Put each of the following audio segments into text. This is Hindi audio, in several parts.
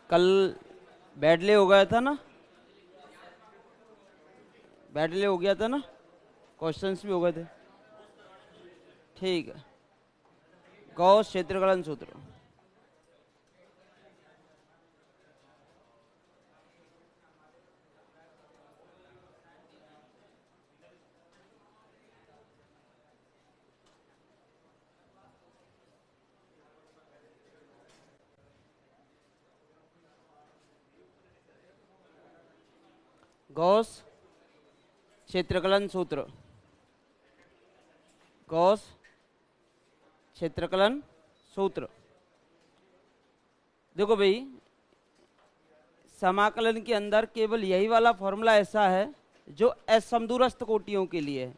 कल बैडले हो गया था ना, बैडले हो गया था ना, क्वेश्चंस भी हो गए थे। ठीक है, गॉस क्षेत्रकलन सूत्र। गॉस क्षेत्रकलन सूत्र। गॉस क्षेत्रकलन सूत्र। देखो भाई, समाकलन के अंदर केवल यही वाला फॉर्मूला ऐसा है जो असमदूरस्थ कोटियों के लिए है,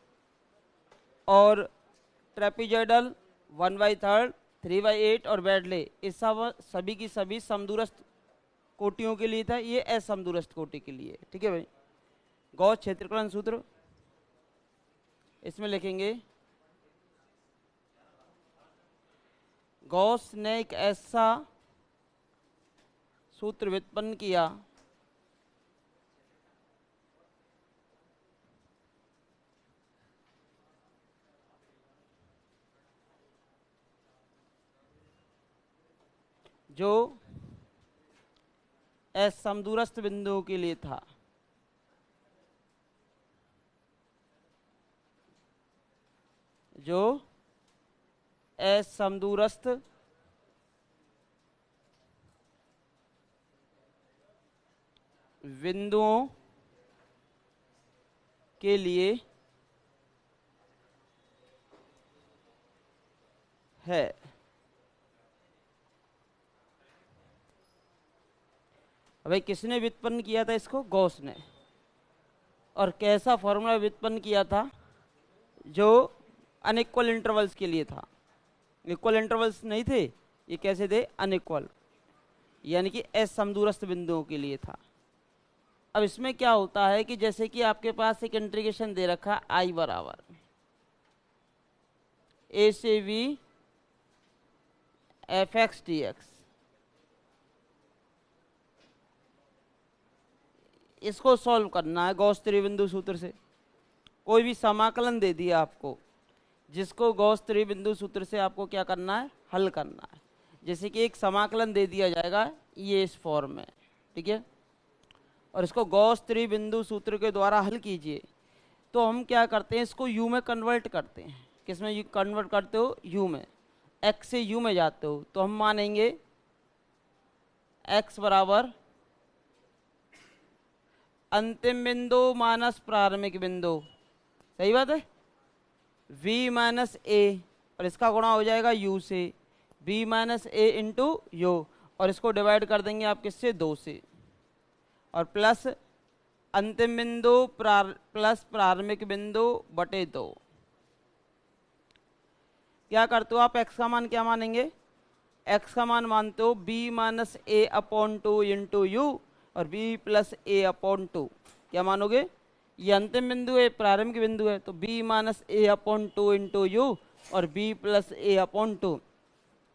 और ट्रेपीजॉइडल, 1/3, 3/8 और बैडले, इस सब सभी की सभी समदूरस्थ कोटियों के लिए था, ये असमदूरस्थ कोटि के लिए। ठीक है भाई, गॉस क्षेत्रकलन सूत्र इसमें लिखेंगे, गॉस ने एक ऐसा सूत्र व्युत्पन्न किया जो असमदूरस्थ बिंदुओं के लिए था। जो असमदूरस्थ बिंदुओं के लिए है। भाई किसने व्युत्पन्न किया था इसको? गॉस ने। और कैसा फॉर्मूला व्युत्पन्न किया था? जो अनइक्वल इंटरवल्स के लिए था। इक्वल इंटरवल्स नहीं थे, ये कैसे थे? अनइक्वल, यानी कि असमदूरस्थ बिंदुओं के लिए था। अब इसमें क्या होता है कि जैसे कि आपके पास एक इंटीग्रेशन दे रखा आई बराबर ए से V F X D x, इसको सॉल्व करना है गॉस त्रिबिंदु सूत्र से। कोई भी समाकलन दे दिया आपको, जिसको गॉस त्रिबिंदु सूत्र से आपको क्या करना है? हल करना है। जैसे कि एक समाकलन दे दिया जाएगा ये इस फॉर्म में, ठीक है, और इसको गॉस त्रिबिंदु सूत्र के द्वारा हल कीजिए। तो हम क्या करते हैं, इसको यू में कन्वर्ट करते हैं। किस में कन्वर्ट करते हो? यू में। एक्स से यू में जाते हो तो हम मानेंगे एक्स बराबर अंतिम बिंदु माइनस प्रारंभिक बिंदु, सही बात है, v माइनस ए, और इसका गुणा हो जाएगा u से, v minus A into you, और इसको डिवाइड कर देंगे आप किससे? 2 से, और प्लस अंतिम बिंदु प्लस प्रारंभिक बिंदु बटे 2। क्या करते हो आप? x का मान क्या मानेंगे? x का मान मानते हो b minus A upon 2 into you, और b प्लस ए अपॉन 2। क्या मानोगे? ये अंतिम बिंदु है, प्रारंभिक बिंदु है, तो b minus A upon 2 into you और b प्लस ए अपॉन 2।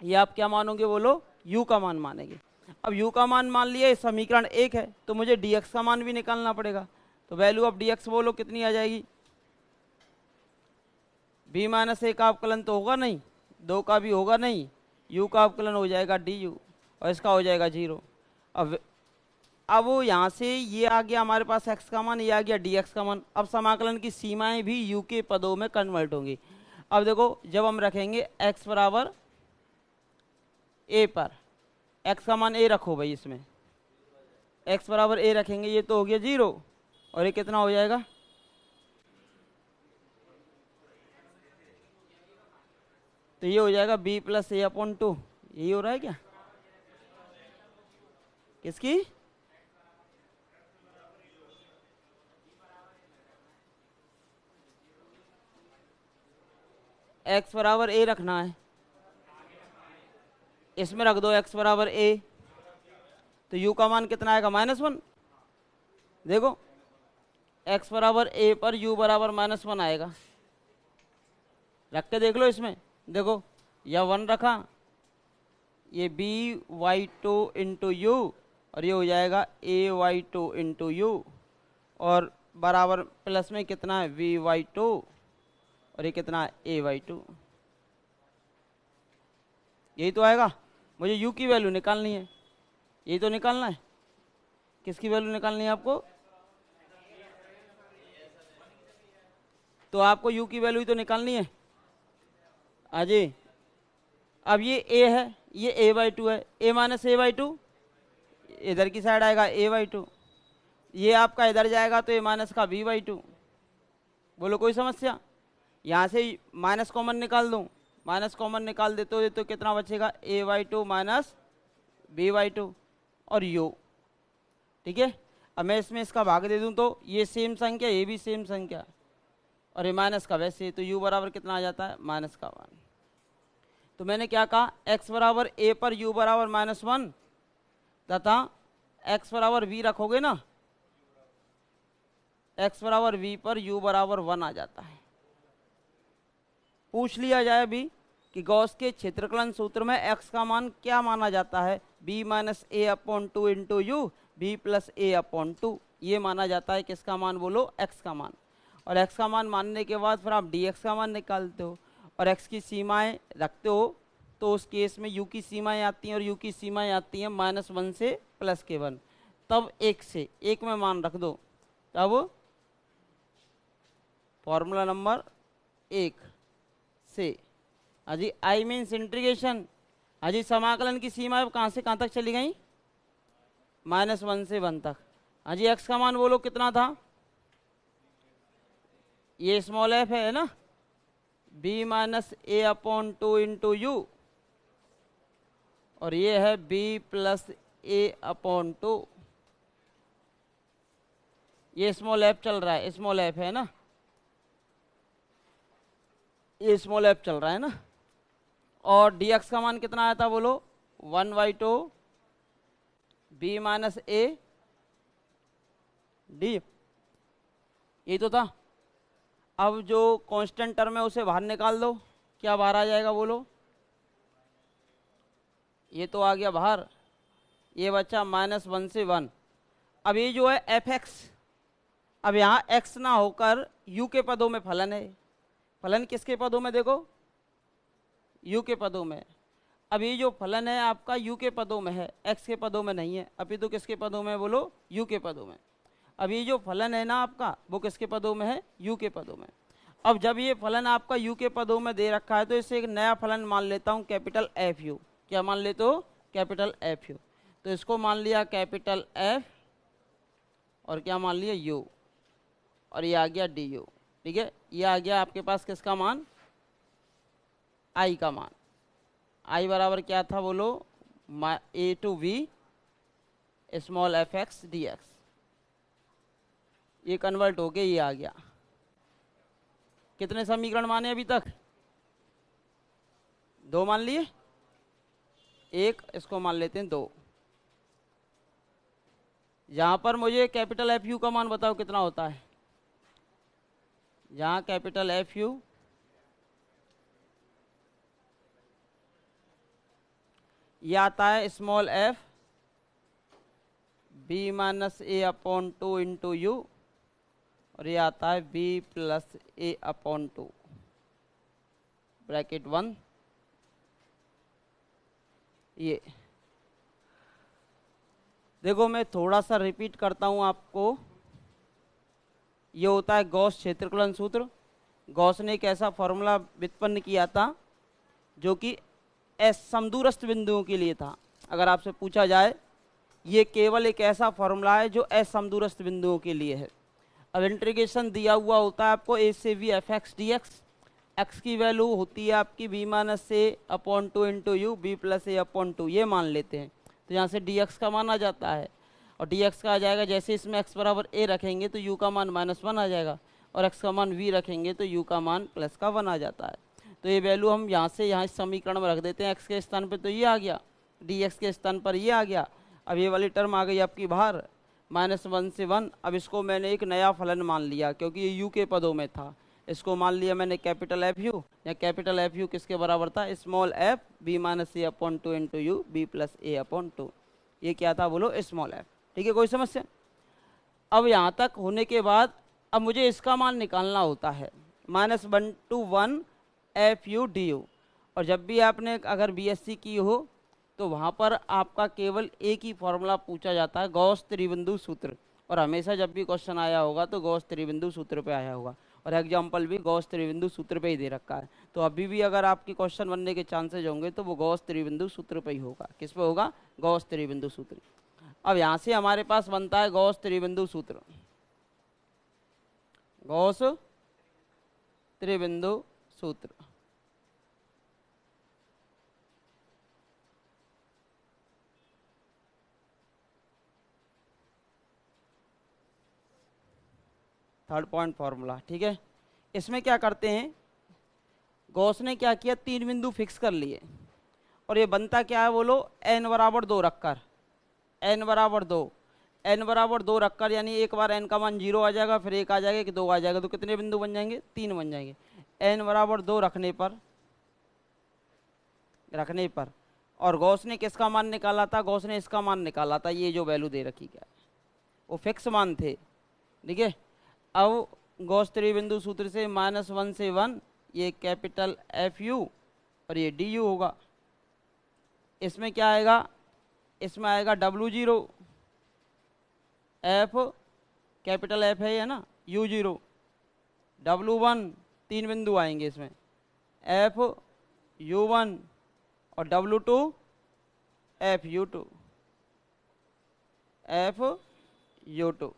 ये आप क्या मानोगे? बोलो, u का मान मानेंगे। अब u का मान मान लिया, समीकरण 1 है, तो मुझे dx का मान भी निकालना पड़ेगा। तो वैल्यू ऑफ dx बोलो कितनी आ जाएगी? b माइनस ए का अवकलन तो होगा नहीं, 2 का भी होगा नहीं, u का अवकलन हो जाएगा du, और इसका हो जाएगा 0। अब वो यहाँ से ये आ गया हमारे पास x का मान, ये आ गया dx का मान। अब समाकलन की सीमाएं भी u के पदों में कन्वर्ट होंगी। अब देखो, जब हम रखेंगे x बराबर a पर, x का मान a रखो भाई, इसमें x बराबर a रखेंगे, ये तो हो गया 0, और ये कितना हो जाएगा? तो ये हो जाएगा b प्लस ए अपॉन 2। यही हो रहा है क्या? किसकी? x बराबर a रखना है, इसमें रख दो x बराबर a, तो u का मान कितना आएगा? -1। देखो, x बराबर a पर u बराबर -1 आएगा। रख के देख लो इसमें, देखो, या 1 रखा, ये b/2 इंटू यू और ये हो जाएगा ay2 इंटू यू, और बराबर प्लस में कितना है vy2, और ये कितना है ay2। यही तो आएगा। मुझे u की वैल्यू निकालनी है, यही तो निकालना है। किसकी वैल्यू निकालनी है आपको? तो आपको u की वैल्यू ही तो निकालनी है। अजय, अब ये a है, ये a/2 है, a माइनस a/2 इधर की साइड आएगा a/2, ये आपका इधर जाएगा तो a माइनस का b/2। बोलो कोई समस्या? यहाँ से माइनस कॉमन निकाल दूँ, माइनस कॉमन निकाल दे तो कितना बचेगा a/2 माइनस b/2 और u। ठीक है, अब मैं इसमें इसका भाग दे दूं तो ये सेम संख्या, ये भी सेम संख्या, और ये माइनस का वैसे, तो u बराबर कितना आ जाता है -1। तो मैंने क्या कहा, x बराबर a पर u बराबर -1 तथा x बराबर v रखोगे ना, x बराबर v पर u बराबर 1 आ जाता है। पूछ लिया जाए अभी कि गॉस के क्षेत्रकलन सूत्र में x का मान क्या माना जाता है, b minus a/2 into you b plus a/2, ये माना जाता है किसका मान? बोलो x का मान। और x का मान मानने के बाद फिर आप dx का मान निकालते हो और x की सीमाएं रखते हो, तो उस केस में u की सीमाएं आती हैं, और u की सीमाएं आती हैं -1 से +1, तब 1 से 1 में मान रख दो, तब फॉर्मूला नंबर 1 से हाजी आई मीन्स इंटीग्रेशन, हाजी समाकलन की सीमा कहाँ से कहाँ तक चली गई? -1 से 1 तक। हाजी x का मान बोलो कितना था? ये स्मॉल f है ना, b minus a/2 into you, और ये है b प्लस a/2। ये स्मॉल f चल रहा है, स्मॉल f है ना, ये स्मॉल f चल रहा है ना। और dx का मान कितना आया था बोलो? 1/2 b माइनस a d, यही तो था। अब जो कांस्टेंट टर्म है उसे बाहर निकाल दो, क्या बाहर आ जाएगा बोलो? ये तो आ गया बाहर, ये बच्चा -1 से 1। अब ये जो है fx, अब यहाँ x ना होकर u के पदों में फलन है। फलन किसके पदों में? देखो u के पदों में। अब ये जो फलन है आपका u के पदों में है, x के पदों में नहीं है। अभी तो किसके पदों में? बोलो u के पदों में। अब ये जो फलन है ना आपका, वो किसके पदों में है? u के पदों में। अब जब ये फलन आपका u के पदों में दे रखा है, तो इसे एक नया फलन मान लेता हूँ, कैपिटल FU। क्या मान लेते हो? Capital FU। तो इसको मान लिया कैपिटल F, और क्या मान लिया? u, और ये आ गया du। ठीक है, ये आ गया आपके पास किसका मान? I का मान। I बराबर क्या था बोलो? a to v small fx dx। ये कन्वर्ट होके ये आ गया। कितने समीकरण माने अभी तक? 2 मान लिए, एक इसको मान लेते हैं 2। यहां पर मुझे कैपिटल FU का मान बताओ कितना होता है? जहां कैपिटल FU ये आता है small f b minus a/2 into you, और ये आता है b प्लस a/2 ब्रैकेट 1। ये देखो मैं थोड़ा सा रिपीट करता हूं आपको। ये होता है गॉस क्षेत्रफलन सूत्र। गॉस ने एक ऐसा फॉर्मूला व्युत्पन्न किया था जो कि समदूरस्थ बिंदुओं के लिए था। अगर आपसे पूछा जाए, ये केवल एक ऐसा फॉर्मूला है जो समदूरस्थ बिंदुओं के लिए है। अब इंटीग्रेशन दिया हुआ होता है आपको a से v fx dx। x की वैल्यू होती है आपकी b minus a/2 into you b plus a/2, ये मान लेते हैं। तो यहाँ से dx का मान आ जाता है, और dx का आ जाएगा, जैसे इसमें x बराबर a रखेंगे तो u का मान -1 आ जाएगा, और x का मान v रखेंगे तो u का मान +1 आ जाता है। तो ये वैल्यू हम यहाँ से यहाँ इस समीकरण में रख देते हैं। x के स्थान पर तो ये आ गया, dx के स्थान पर ये आ गया। अब ये वाली टर्म आ गई आपकी बाहर, -1 से 1। अब इसको मैंने एक नया फलन मान लिया, क्योंकि ये u के पदों में था। इसको मान लिया मैंने कैपिटल FU, या कैपिटल FU किसके बराबर था? Small f b minus a/2 into you b plus a/2। ये क्या था बोलो, स्मॉल एफ। ठीक है, कोई समस्या? अब यहाँ तक होने के बाद अब मुझे इसका मान निकालना होता है, -1 to 1 F U D you. और जब भी आपने अगर बीएससी की हो तो वहाँ पर आपका केवल एक ही फॉर्मूला पूछा जाता है, गॉस त्रिबिंदु सूत्र। और हमेशा जब भी क्वेश्चन आया होगा तो गॉस त्रिबिंदु सूत्र पे आया होगा, और एग्जाम्पल भी गॉस त्रिबिंदु सूत्र पे ही दे रखा है। तो अभी भी अगर आपकी क्वेश्चन बनने के चांसेज होंगे तो वो गॉस त्रिबिंदु सूत्र पे ही होगा। किस पे होगा? गॉस त्रिबिंदु सूत्र। अब यहाँ से हमारे पास बनता है गॉस त्रिबिंदु सूत्र, गॉस त्रिबिंदु सूत्र। Third point formula. ठीक है, इसमें क्या करते हैं, गॉस ने क्या किया, 3 बिंदु फिक्स कर लिए, और ये बनता क्या है बोलो, n बराबर 2 रखकर, n बराबर 2, n बराबर 2 रखकर, यानी एक बार n का मान 0 आ जाएगा, फिर 1 आ जाएगा कि 2 आ जाएगा, तो कितने बिंदु बन जाएंगे? 3 बन जाएंगे। n बराबर 2 रखने पर और गॉस ने किसका मान निकाला था? गॉस ने इसका मान निकाला था, ये जो वैल्यू दे रखी क्या है, वो फिक्स मान थे। ठीक है, अब गॉस त्रिबिंदु सूत्र से -1 से 1, ये कैपिटल एफ यू और ये डी यू होगा। इसमें क्या आएगा? इसमें आएगा W0, एफ कैपिटल एफ है ना, U0, W1, 3 बिंदु आएंगे इसमें, एफ U1 और W2 F U2, F U2।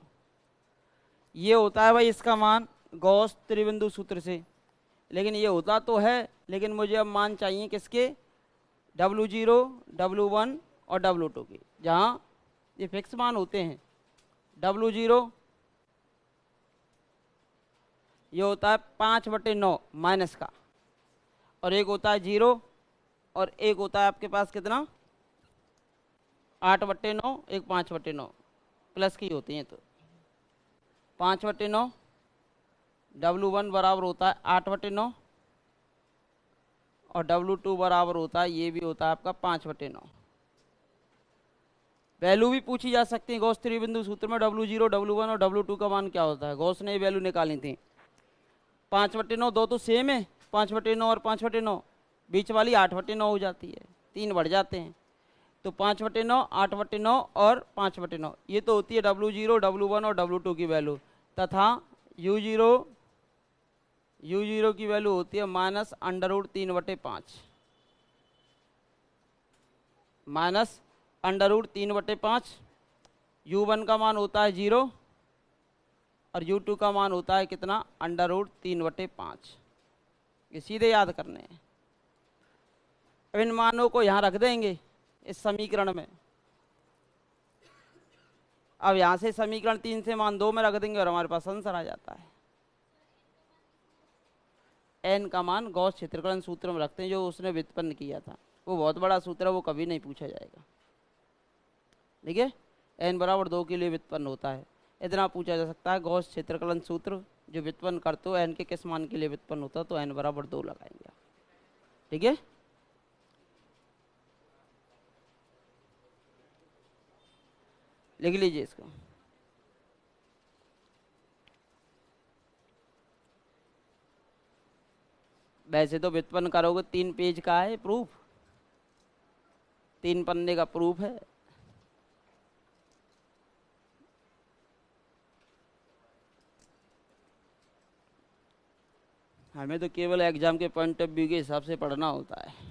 ये होता है भाई इसका मान गॉस त्रिबिंदु सूत्र से। लेकिन ये होता तो है, लेकिन मुझे अब मान चाहिए किसके? W0, W1 और W2 के, जहाँ ये फिक्स मान होते हैं। W0 ये होता है 5/9 माइनस का, और एक होता है 0, और एक होता है आपके पास कितना? 8/9, एक 5/9, प्लस की होती हैं। तो 5/9, W1 बराबर होता है 8/9, और W2 बराबर होता है, ये भी होता है आपका 5/9। वैल्यू भी पूछी जा सकती है गॉस त्रिबिंदु सूत्र में, W0, W1 और W2 का मान क्या होता है। गॉस ने ये वैल्यू निकाली थी। 5/9, दो तो सेम है, 5/9 और 5/9, बीच वाली 8/9 हो जाती है, 3 बढ़ जाते हैं। तो 5/9, 8/9 और 5/9, ये तो होती है W0, W1 और W2 की वैल्यू। तथा U0 की वैल्यू होती है -√3/5, -√3/5। U1 का मान होता है 0 और U2 का मान होता है कितना? √3/5। ये सीधे याद करने हैं। अब इन मानों को यहाँ रख देंगे इस समीकरण में। अब यहाँ से समीकरण 3 से मान 2 में रख देंगे और हमारे पास आंसर आ जाता है। n का मान गॉस क्षेत्रकलन सूत्र में रखते हैं, जो उसने व्युत्पन्न किया था। वो बहुत बड़ा सूत्र है, वो कभी नहीं पूछा जाएगा। ठीक है, n बराबर 2 के लिए व्युत्पन्न होता है। इतना पूछा जा सकता है, गॉस क्षेत्रकलन सूत्र जो व्युत्पन्न करते हो n के किस मान के लिए व्युत्पन्न होता है, तो n बराबर 2 लगाएंगे। ठीक है, लिख लीजिए इसको। वैसे तो व्युत्पन्न करोगे, 3 पेज का है प्रूफ, 3 पन्ने का प्रूफ है। हमें तो केवल एग्जाम के पॉइंट ऑफ व्यू के हिसाब से पढ़ना होता है।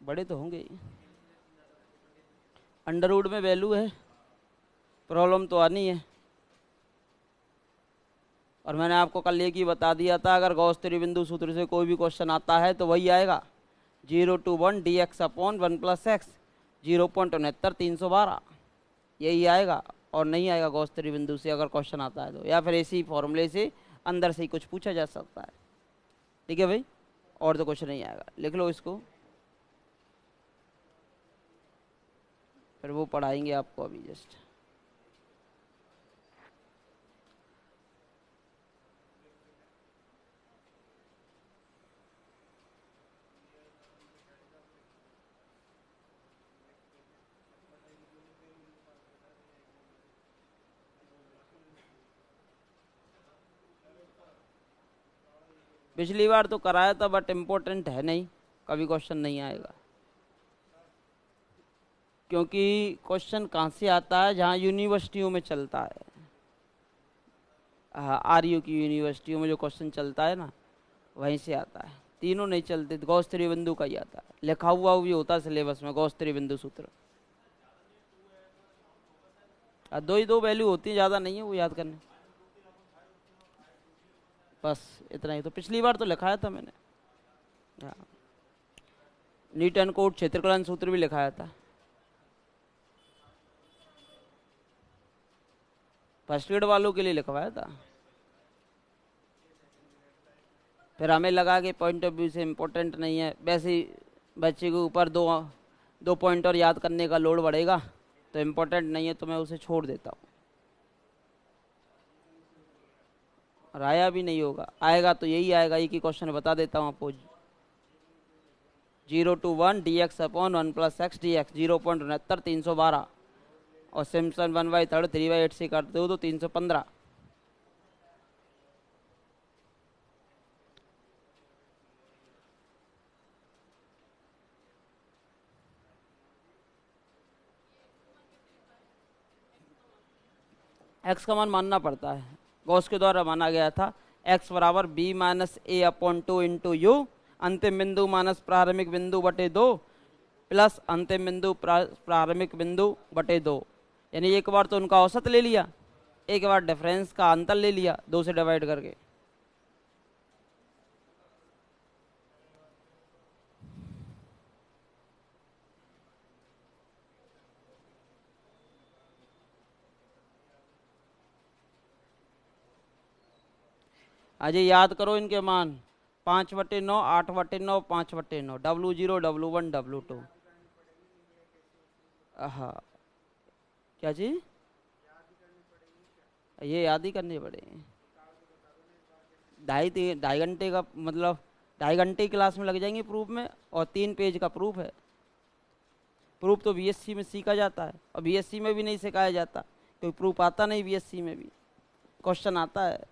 बड़े तो होंगे ही। अंडरवुड में वैल्यू है, प्रॉब्लम तो आनी है। और मैंने आपको कल एक ही बता दिया था, अगर गॉस त्रिबिंदु सूत्र से कोई भी क्वेश्चन आता है तो वही आएगा, 0 to 1 dx/1 + x, 0.69 यही आएगा। और नहीं आएगा गॉस त्रिबिंदु से अगर क्वेश्चन आता है तो, या फिर इसी फॉर्मूले से अंदर से ही कुछ पूछा जा सकता है। ठीक है भाई, और तो कुछ नहीं आएगा। लिख लो इसको, फिर वो पढ़ाएंगे आपको अभी जस्ट। पिछली बार तो कराया था बट इम्पोर्टेंट है नहीं, कभी क्वेश्चन नहीं आएगा। क्योंकि क्वेश्चन कहाँ से आता है, जहाँ यूनिवर्सिटियों में चलता है। हाँ, आरयू की यूनिवर्सिटियों में जो क्वेश्चन चलता है ना, वहीं से आता है। तीनों नहीं चलते, गॉस त्रिबिंदु का ही आता है, लिखा हुआ भी होता है सिलेबस में, गॉस त्रिबिंदु सूत्र। दो ही दो वैल्यू होती है, ज़्यादा नहीं है वो याद करने, बस इतना ही। तो पिछली बार तो लिखाया था मैंने। हाँ, नीट एंड कोड क्षेत्रकलन सूत्र भी लिखाया था। फर्स्ट ग्रेड वालों के लिए लिखवाया था। फिर हमें लगा कि पॉइंट ऑफ व्यू से इम्पोर्टेंट नहीं है, वैसे ही बच्चे के ऊपर दो दो पॉइंट और याद करने का लोड बढ़ेगा, तो इम्पोर्टेंट नहीं है, तो मैं उसे छोड़ देता हूँ। और आया भी नहीं होगा, आएगा तो यही आएगा। एक ही क्वेश्चन बता देता हूँ आपको, 0 to 1 dx upon 1 + x dx 0.69 312, और सिम्पसन 1/3 3/8 से करते हो तो 315। एक्स का मान मानना पड़ता है, गॉस के द्वारा माना गया था। एक्स बराबर b-a/2 इंटू यू, अंतिम बिंदु माइनस प्रारंभिक बिंदु बटे 2 प्लस अंतिम बिंदु प्रारंभिक बिंदु बटे 2। यानी एक बार तो उनका औसत ले लिया, एक बार डिफरेंस का अंतर ले लिया 2 से डिवाइड करके। आज ये याद करो इनके मान, 5/9, 8/9, 5/9, W0, W1, W2। हाँ, क्या चीज, ये याद ही करनी पड़ेगी। ढाई घंटे का मतलब 2.5 घंटे की क्लास में लग जाएंगे प्रूफ में, और 3 पेज का प्रूफ है। प्रूफ तो बीएससी में सीखा जाता है, और बीएससी में भी नहीं सिखाया जाता, क्योंकि प्रूफ आता नहीं बीएससी में भी, क्वेश्चन आता है।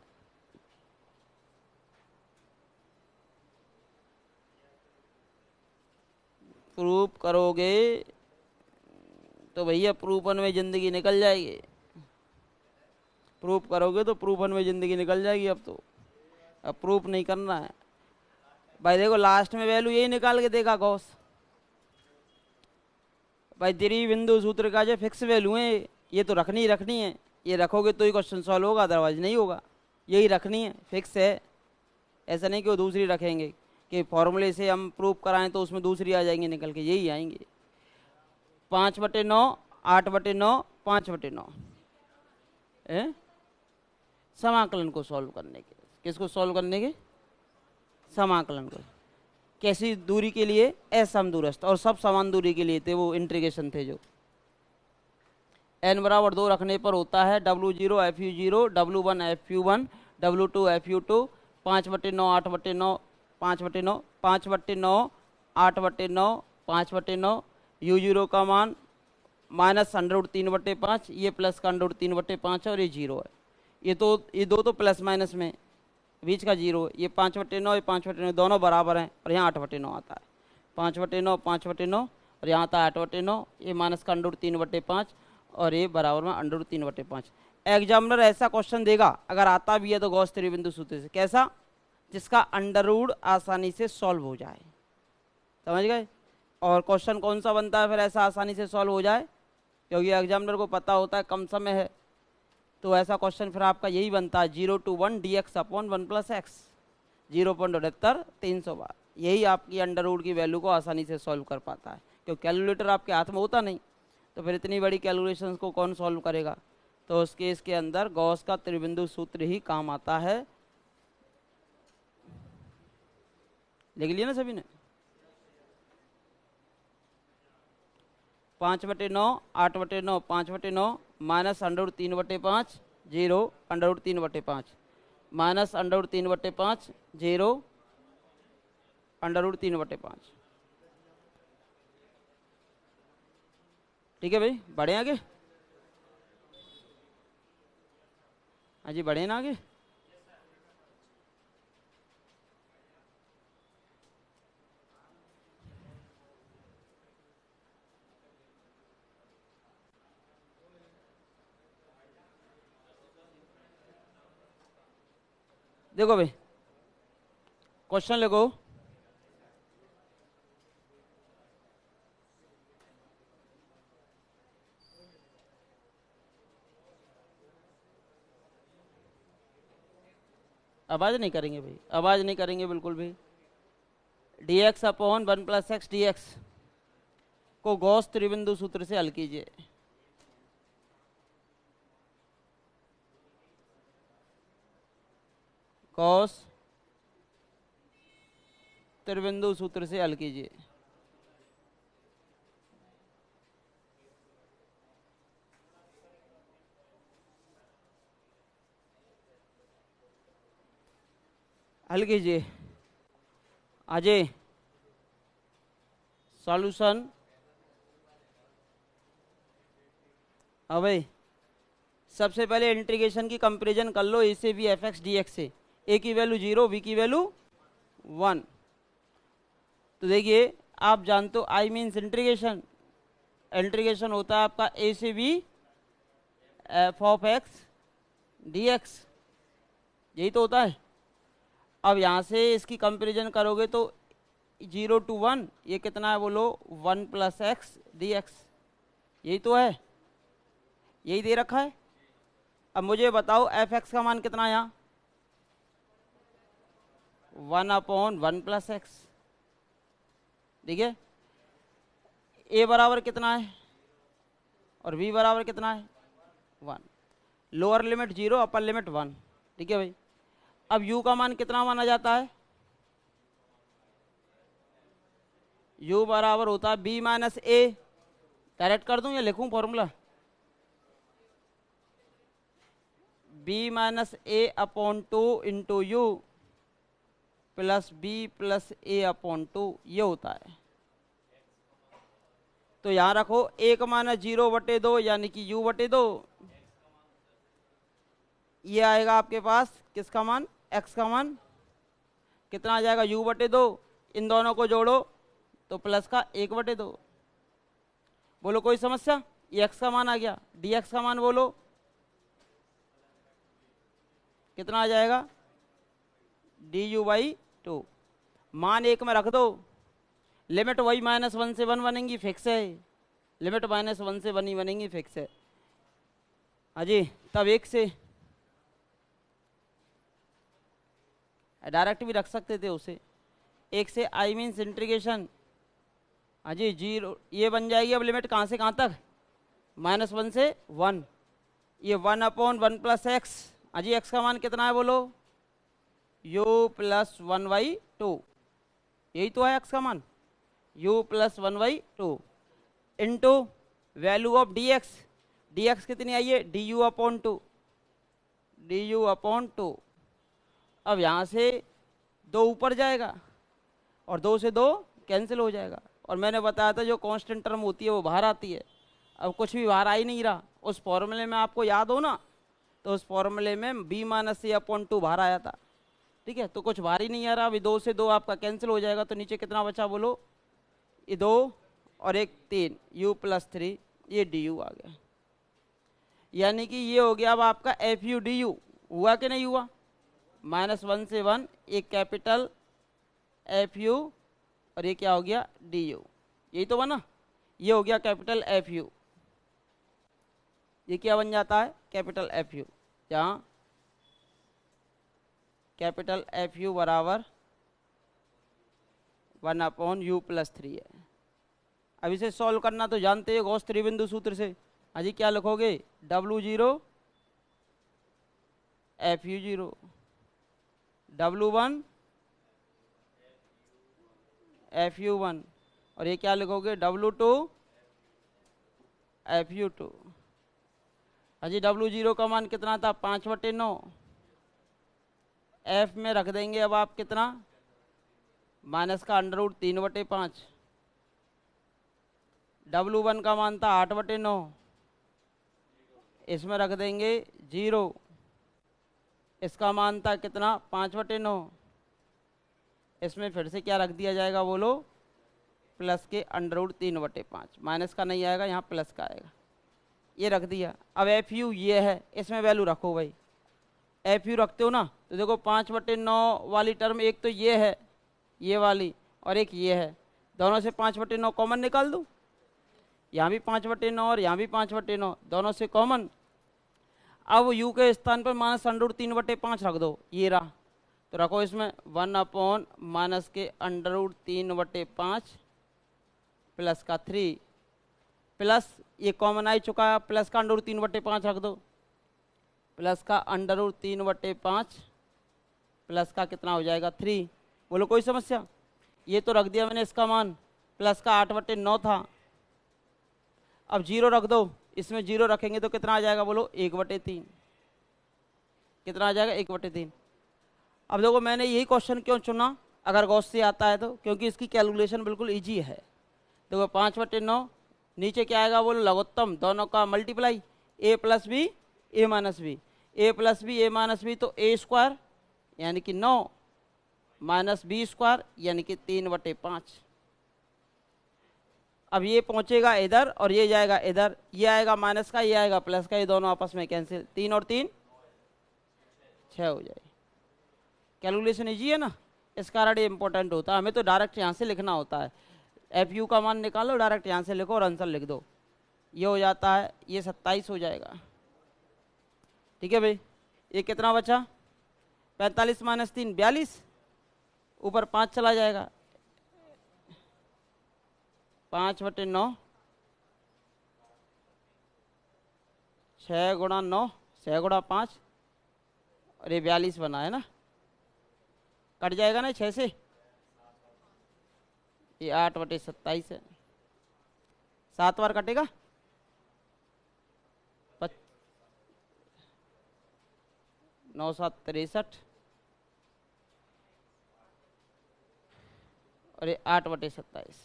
प्रूफ करोगे तो भैया प्रूफन में ज़िंदगी निकल जाएगी, प्रूफ करोगे तो प्रूफन में ज़िंदगी निकल जाएगी। अब प्रूफ नहीं करना है भाई। देखो लास्ट में वैल्यू यही निकाल के देगा गॉस भाई, त्रिबिंदु सूत्र का जो फिक्स वैल्यू है ये तो रखनी ही रखनी है। ये रखोगे तो ही क्वेश्चन सॉल्व होगा, अदरवाइज नहीं होगा। यही रखनी है, फिक्स है। ऐसा नहीं कि वो दूसरी रखेंगे कि फॉर्मूले से हम प्रूफ कराएं तो उसमें दूसरी आ जाएंगी निकल के, यही आएंगे। 5/9, 8/9, 5/9 समाकलन को सॉल्व करने के। किसको सॉल्व करने के? समाकलन को। कैसी दूरी के लिए? असम दूरस्थ, और सब समान दूरी के लिए थे, वो इंटीग्रेशन थे जो। n बराबर 2 रखने पर होता है W0 FU0, W1 FU1, W2 FU2, 5/9, 8/9, 5/9, 5/9, 8/9, 5/9, U0 का मान -√3/5, ये प्लस का √3/5 है, और ये 0 है। ये दो तो प्लस माइनस में, बीच का 0 है। ये 5/9, ये 5/9 दोनों बराबर हैं, और यहाँ 8/9 आता है। 5/9, 5/9, और यहाँ आता है 8/9, ये माइनस का √3/5, और ये बराबर में √3/5। एग्जामिनर ऐसा क्वेश्चन देगा, अगर आता भी है तो गॉस त्रिबिंदु सूत्र से। कैसा? जिसका अंडर रूट आसानी से सॉल्व हो जाए। समझ गए? और क्वेश्चन कौन सा बनता है फिर ऐसा आसानी से सॉल्व हो जाए? क्योंकि एग्जामिनर को पता होता है कम समय है, तो ऐसा क्वेश्चन फिर आपका यही बनता है, 0 to 1 dx अपॉन 1 + x 0.78 312। यही आपकी अंडर रूट की वैल्यू को आसानी से सॉल्व कर पाता है, क्योंकि कैलकुलेटर आपके हाथ में होता नहीं, तो फिर इतनी बड़ी कैलकुलेशंस को कौन सॉल्व करेगा? तो उस केस के अंदर गॉस का त्रिबिंदु सूत्र ही काम आता है। लिख लिया ना सभी ने? 5/9, 8/9, 5/9, माइनस √3/5, 0, √3/5, माइनस √3/5, 0, √3/5। ठीक है भाई, बढ़े आगे? हाँ जी, बढ़े ना आगे? देखो भाई क्वेश्चन लिखो, आवाज नहीं करेंगे भाई, आवाज नहीं करेंगे बिल्कुल भी। dx upon 1 plus x D को गॉस त्रिबिंदु सूत्र से हल कीजिए। गॉस त्रिबिंदु सूत्र से हल कीजिए। हल कीजिए अजय। सॉल्यूशन हाँ भाई, सबसे पहले इंटीग्रेशन की कंपैरिजन कर लो ए से B F X D X से। ए की वैल्यू 0, बी की वैल्यू 1। तो देखिए आप जानते हो आई मीन्स इंटीग्रेशन, इंटीग्रेशन होता है आपका ए से B F of X D X, यही तो होता है। अब यहाँ से इसकी कंपैरिजन करोगे तो 0 to 1 ये कितना है बोलो, 1 प्लस एक्स डी एक्स, यही तो है, यही दे रखा है। अब मुझे बताओ एफ एक्स का मान कितना है यहाँ, 1 अपॉन 1 प्लस एक्स, ठीक है। ए बराबर कितना है और बी बराबर कितना है 1, लोअर लिमिट 0 अपर लिमिट 1, ठीक है भाई। अब u का मान कितना माना जाता है, u बराबर होता है b माइनस ए। डायरेक्ट कर दूं या लिखूं formula, b minus A upon 2 into U plus B plus A upon 2, ये होता है। तो यहां रखो 1 माइनस 0/2 यानी कि u/2, ये आएगा आपके पास किसका मान, x का मान कितना आ जाएगा u/2। इन दोनों को जोड़ो तो प्लस का 1/2। बोलो कोई समस्या, ये x का मान आ गया। dx का मान बोलो कितना आ जाएगा du/2। मान 1 में रख दो, लिमिट वही -1 से 1 बनेंगी, फिक्स है। लिमिट -1 से 1 ही बनेंगी, फिक्स है। अजी तब 1 से डायरेक्ट भी रख सकते थे उसे, 1 से आई मीन्स इंटीग्रेशन अजी 0, ये बन जाएगी। अब लिमिट कहाँ से कहाँ तक, -1 से 1, ये 1 अपॉन 1 प्लस एक्स। अजी एक्स का मान कितना है बोलो, u प्लस 1/2, यही तो है एक्स का मान, u plus 1/2 into value of D x. D x कितनी आई है, du अपॉन 2, du अपॉन 2। अब यहाँ से 2 ऊपर जाएगा और 2 से 2 कैंसिल हो जाएगा। और मैंने बताया था जो कांस्टेंट टर्म होती है वो बाहर आती है। अब कुछ भी बाहर आ ही नहीं रहा। उस फॉर्मूले में आपको याद हो ना, तो उस फॉर्मूले में b माइनस ए अपॉन 2 बाहर आया था, ठीक है। तो कुछ बाहर ही नहीं आ रहा। अभी 2 से 2 आपका कैंसिल हो जाएगा, तो नीचे कितना बचा बोलो, ये 2 और एक 3, u प्लस 3, ये du आ गया। यानी कि ये हो गया अब आपका एफ यू डी यू। हुआ कि नहीं हुआ, -1 से 1, एक कैपिटल एफ यू और ये क्या हो गया डी यू, यही तो बना। ये हो गया कैपिटल एफ यू, ये क्या बन जाता है कैपिटल एफ यू, जहाँ कैपिटल एफ यू बराबर 1 अपॉन यू प्लस 3 है। अब इसे सॉल्व करना तो जानते हो गॉस त्रिबिंदु सूत्र से। अजी क्या लिखोगे, W0 FU0, W1 FU1, और ये क्या लिखोगे W2 FU2। अजी W0 का मान कितना था 5/9, F में रख देंगे अब आप कितना, माइनस का √3/5। W1 का मान था 8/9, इसमें रख देंगे 0, इसका मान था कितना 5/9, इसमें फिर से क्या रख दिया जाएगा बोलो, प्लस के √3/5। माइनस का नहीं आएगा, यहाँ प्लस का आएगा, ये रख दिया। अब एफ यू ये है, इसमें वैल्यू रखो भाई, एफ यू रखते हो ना, तो देखो 5/9 वाली टर्म एक तो ये है, ये वाली, और एक ये है, दोनों से 5/9 कॉमन निकाल दो। यहाँ भी 5/9 और यहाँ भी 5/9, दोनों से कॉमन। अब यू के स्थान पर -√3/5 रख दो, ये रहा। तो रखो इसमें 1 माइनस के √3/5 प्लस का 3 प्लस ये कॉमन आ चुका है, प्लस का √3/5 रख दो, प्लस का √3/5 प्लस का कितना हो जाएगा 3। बोलो कोई समस्या? ये तो रख दिया मैंने इसका मान, प्लस का 8/9 था। अब 0 रख दो, इसमें 0 रखेंगे तो कितना आ जाएगा? बोलो 1/3। कितना आ जाएगा? 1/3। अब देखो मैंने यही क्वेश्चन क्यों चुना अगर गॉस से आता है तो, क्योंकि इसकी कैलकुलेशन बिल्कुल इजी है। देखो 5/9 नीचे क्या आएगा? बोलो लघुत्तम दोनों का multiply, a plus B A minus B, A plus B A minus B, तो a स्क्वायर यानी कि 9 माइनस बी स्क्वायर यानी कि 3/5। अब ये पहुंचेगा इधर और ये जाएगा इधर, ये आएगा माइनस का, ये आएगा प्लस का, ये दोनों आपस में कैंसिल, 3 और 3 6 हो जाएगी। कैलकुलेशन इजी है ना, इस कारण ये इंपॉर्टेंट होता है, हमें तो डायरेक्ट यहाँ से लिखना होता है। एफ यू का मान निकालो, डायरेक्ट यहाँ से लिखो और आंसर लिख दो, ये हो जाता है, ये 27 हो जाएगा। ठीक है भाई, ये कितना बचा? 45 माइनस 3 42, ऊपर 5 चला जाएगा, 5/9, 6 गुणा 9, 6 गुणा 5, और ये 42 बना है ना, कट जाएगा ना 6 से, ये 8/27 है, 7 बार कटेगा, 9 7 63, और ये 8/27।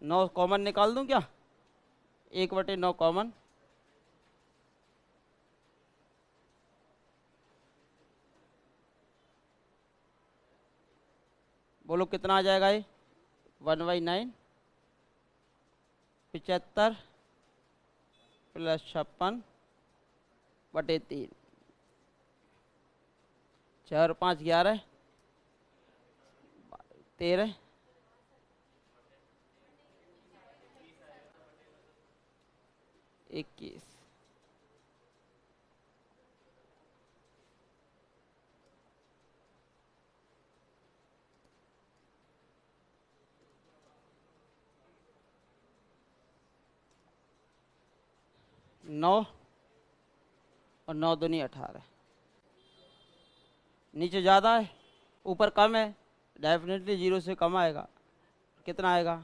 9 कॉमन निकाल दूं क्या? 1/9 कॉमन, बोलो कितना आ जाएगा? ये 1/9, 75 प्लस 56/3, 4 और 5 11, 13, 21। नौ और 9 दूनी 18, नीचे ज़्यादा है ऊपर कम है, डेफिनेटली 0 से कम आएगा, कितना आएगा?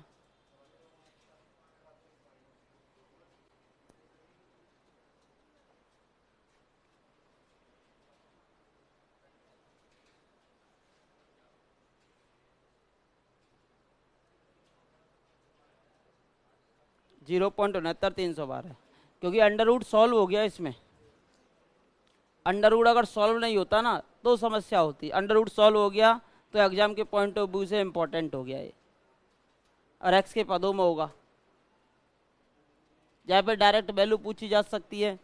0.69 312, क्योंकि अंडर रूट सॉल्व हो गया इसमें। अंडर रूट अगर सॉल्व नहीं होता ना तो समस्या होती, अंडर रूट सॉल्व हो गया तो एग्जाम के पॉइंट ऑफ व्यू से इंपॉर्टेंट हो गया ये, और एक्स के पदों में होगा, जहाँ पे डायरेक्ट वैल्यू पूछी जा सकती है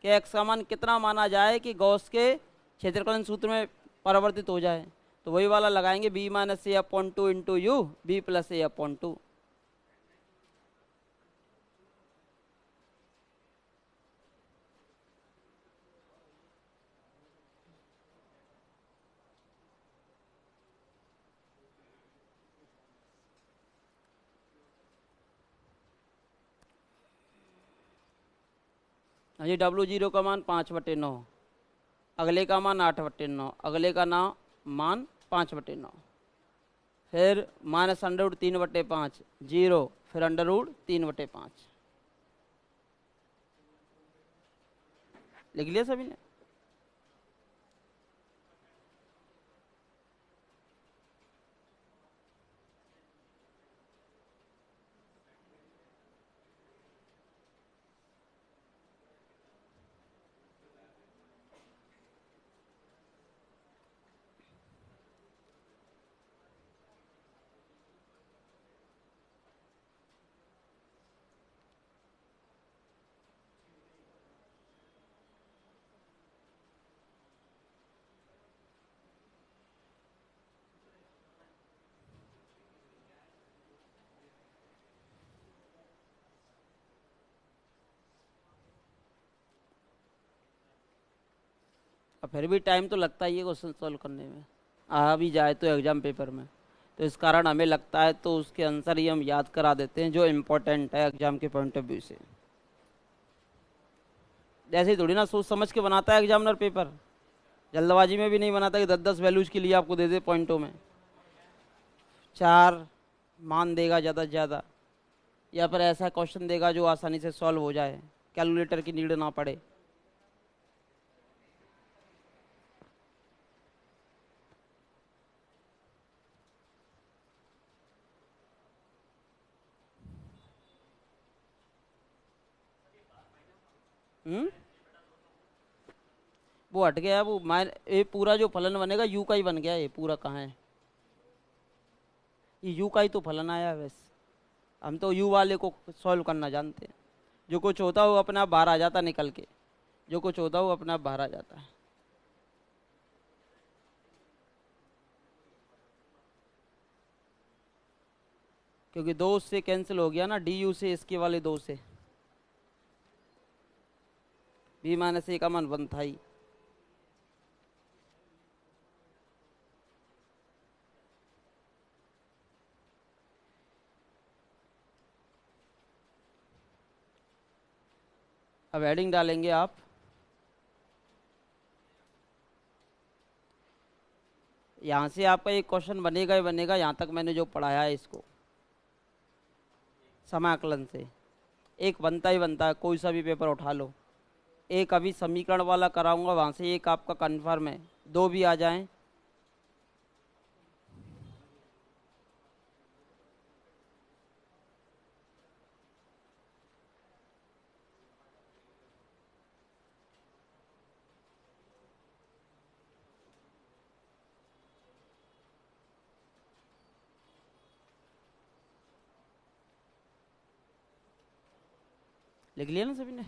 कि एक्स का मान कितना माना जाए कि गॉस के क्षेत्रफलन सूत्र में परिवर्तित हो जाए, तो वही वाला लगाएंगे, b minus A upon 2 into U B plus A upon 2। ये W0 का मान 5/9, अगले का मान 8/9, अगले का मान 5/9, फिर माइनस √3/5 0, फिर √3/5। लिख लिया सभी ने? और फिर भी टाइम तो लगता ही है क्वेश्चन सॉल्व करने में, आ भी जाए तो एग्जाम पेपर में। तो इस कारण हमें लगता है तो उसके आंसर ही हम याद करा देते हैं जो इम्पोर्टेंट है एग्जाम के पॉइंट ऑफ व्यू से। जैसे ही थोड़ी ना सोच समझ के बनाता है एग्जामिनर पेपर, जल्दबाजी में भी नहीं बनाता कि 10-10 वैल्यूज के लिए आपको दे दे पॉइंटों में, 4 मान देगा ज़्यादा से ज़्यादा, या फिर ऐसा क्वेश्चन देगा जो आसानी से सॉल्व हो जाए, कैलकुलेटर की नीड ना पड़े। वो हट गया, वो माइन ये पूरा जो फलन बनेगा यू का ही बन गया, ये पूरा कहाँ है, ये यू का ही तो फलन आया है वैसे। हम तो यू वाले को सॉल्व करना जानते हैं, जो कुछ होता है वो अपने आप बाहर आ जाता निकल के, जो कुछ होता है वो अपने आप बाहर आ जाता है। क्योंकि 2 से कैंसिल हो गया ना, डी यू से इसके वाले 2 से, बी माइनस ए का मान 1 था ही। अब हेडिंग डालेंगे आप, यहाँ से आपका एक क्वेश्चन बनेगा ही बनेगा, यहाँ तक मैंने जो पढ़ाया है इसको समाकलन से एक बनता ही बनता है, कोई सा भी पेपर उठा लो। एक अभी समीकरण वाला कराऊंगा, वहाँ से एक आपका कन्फर्म है, 2 भी आ जाएं। लिख लिया ना सभी ने?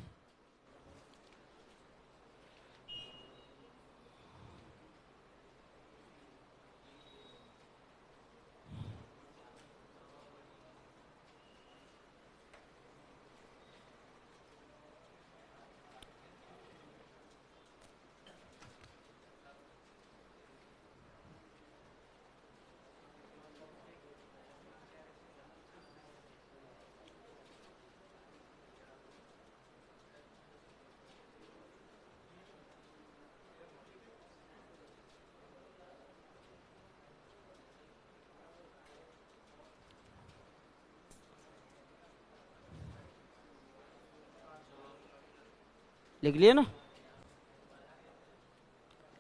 लिख लिया ना?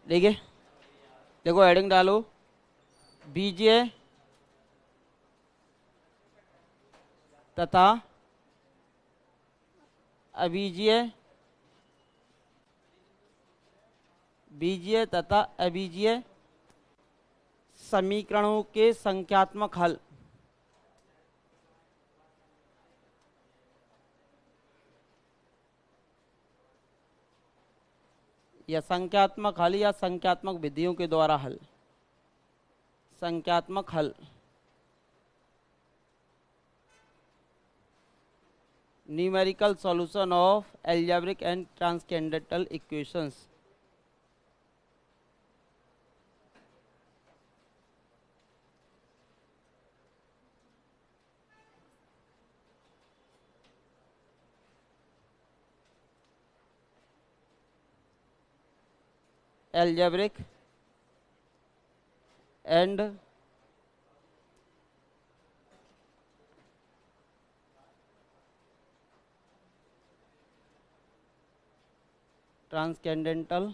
देखिए, देखो हेडिंग डालो, बीजीय तथा अबीजीय, बीजीय तथा अबीजीय समीकरणों के संख्यात्मक हल। या संख्यात्मक हल या संख्यात्मक विधियों के द्वारा हल, संख्यात्मक हल। Numerical solution of algebraic and transcendental equations. algebraic and transcendental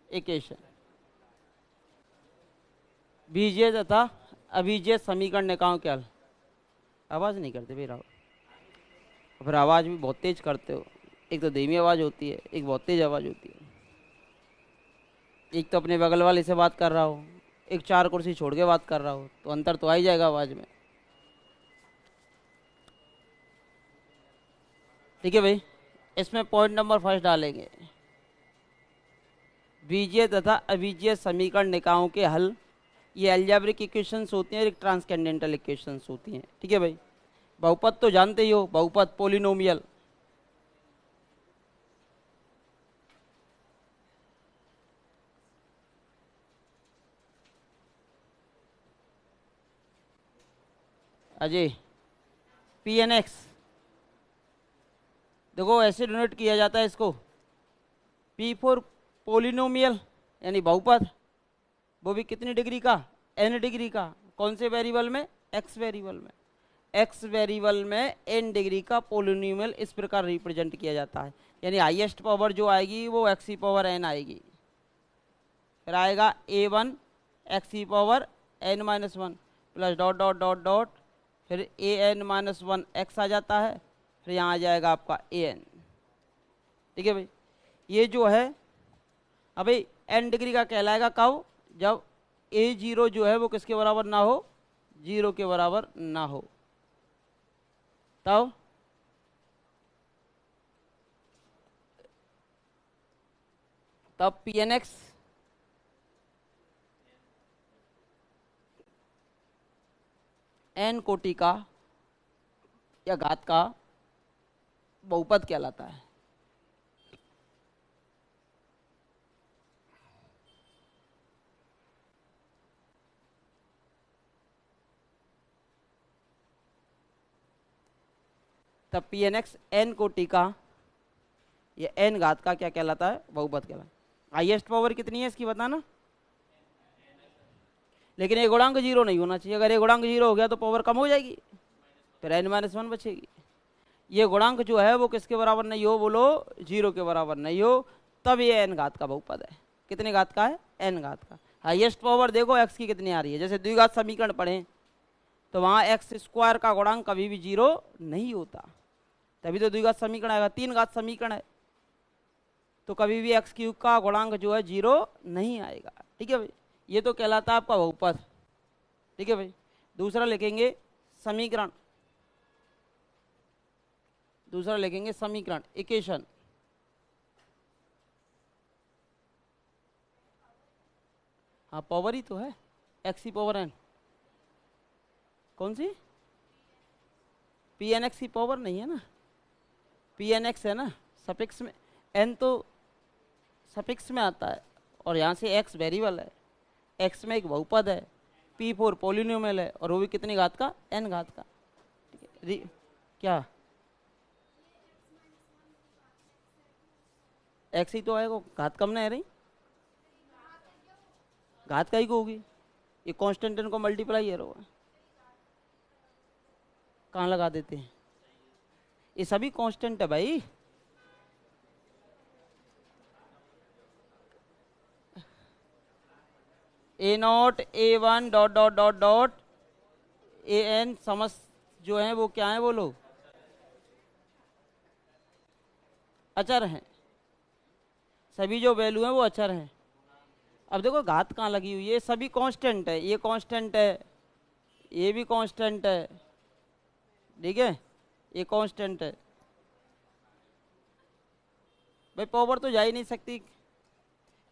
equation. बीजीय तथा अबीजीय समीकरण निकायों के हल। आवाज़ नहीं करते भाई राव, फिर आवाज़ भी बहुत तेज करते हो, एक तो धीमी आवाज़ होती है, एक बहुत तेज आवाज़ होती है। एक तो अपने बगल वाले से बात कर रहा हो, एक 4 कुर्सी छोड़ के बात कर रहा हो, तो अंतर तो आ ही जाएगा आवाज़ में। ठीक है भाई, इसमें पॉइंट नंबर फर्स्ट डालेंगे, बीजीय तथा अबीजीय समीकरण निकायों के हल। ये अलजेब्रिक इक्वेशंस होती हैं, एक ट्रांसकेंडेंटल इक्वेशंस होती हैं। ठीक है भाई, बहुपद तो जानते ही हो, बहुपद polynomial. Ajay, P N x देखो ऐसे डिनोट किया जाता है इसको, पी फॉर पोलिनोमियल यानी बहुपद, वो भी कितनी डिग्री का, एन डिग्री का। कौन से वेरिएबल में, एक्स वेरिएबल में। एक्स वेरिएबल में एन डिग्री का पोलिनोमियल इस प्रकार रिप्रेजेंट किया जाता है, यानी हाईएस्ट पावर जो आएगी वो एक्स ई पावर एन आएगी। फिर आएगा a one x e power n minus one plus dot dot dot dot, फिर a n minus one x आ जाता है, फिर यहाँ आ जाएगा आपका ए एन। ठीक है भाई, ये जो है अभी एन डिग्री का कहलाएगा कब, जब ए जीरो जो है वो किसके बराबर ना हो, जीरो के बराबर ना हो, तब पी एन एक्स एन कोटि का या घात का बहुपद कहलाता है। तब पी एन एक्स एन कोटि का ये एन घात का क्या कहलाता है, बहुपद कहलाता है। हाईएस्ट पावर कितनी है इसकी बताना, लेकिन ये गुणांक जीरो नहीं होना चाहिए। अगर ये गुणांक जीरो हो गया तो पावर कम हो जाएगी, फिर एन माइनस वन बचेगी। ये गुणांक जो है वो किसके बराबर नहीं हो, बोलो जीरो के बराबर नहीं हो, तब ये एन घात का बहुपद है। कितने घात का है, एन घात का। हाईएस्ट पावर देखो एक्स की कितनी आ रही है, जैसे द्विघात समीकरण पढ़ें तो वहाँ एक्स स्क्वायर का गुणांक कभी भी जीरो नहीं होता, तभी तो द्विघात समीकरण आएगा। तीन घात समीकरण है तो कभी भी एक्स क्यूब का गुणांक जो है जीरो नहीं आएगा। ठीक है भाई, ये तो कहलाता है आपका बहुपद। ठीक है भाई, दूसरा लिखेंगे समीकरण, दूसरा लिखेंगे समीकरण, इक्वेशन। हाँ पावर ही तो है, एक्स की पावर एन। कौन सी, पी एन एक्स की पावर नहीं है ना, पी एन एक्स है ना सफिक्स में, एन तो सफिक्स में आता है, और यहाँ से एक्स वेरिएबल है, एक्स में एक बहुपद है, पी फोर पोलिनोमियल है, और वो भी कितनी घात का, एन घात का। क्या एक्स ही तो आएगा, घात कम नहीं है रही, घात का ही को होगी, ये कांस्टेंट इनको मल्टीप्लाई है होगा। कहाँ लगा देते हैं, ये सभी कांस्टेंट है भाई। A naught a one dot dot dot dot a n समझ जो है वो क्या है, बोलो अचर हैं, सभी जो वैल्यू है वो अचर हैं। अब देखो घात कहाँ लगी हुई है, सभी कांस्टेंट है, ये कांस्टेंट है, ये भी कांस्टेंट है, ठीक है, ये कांस्टेंट है भाई, पावर तो जा ही नहीं सकती।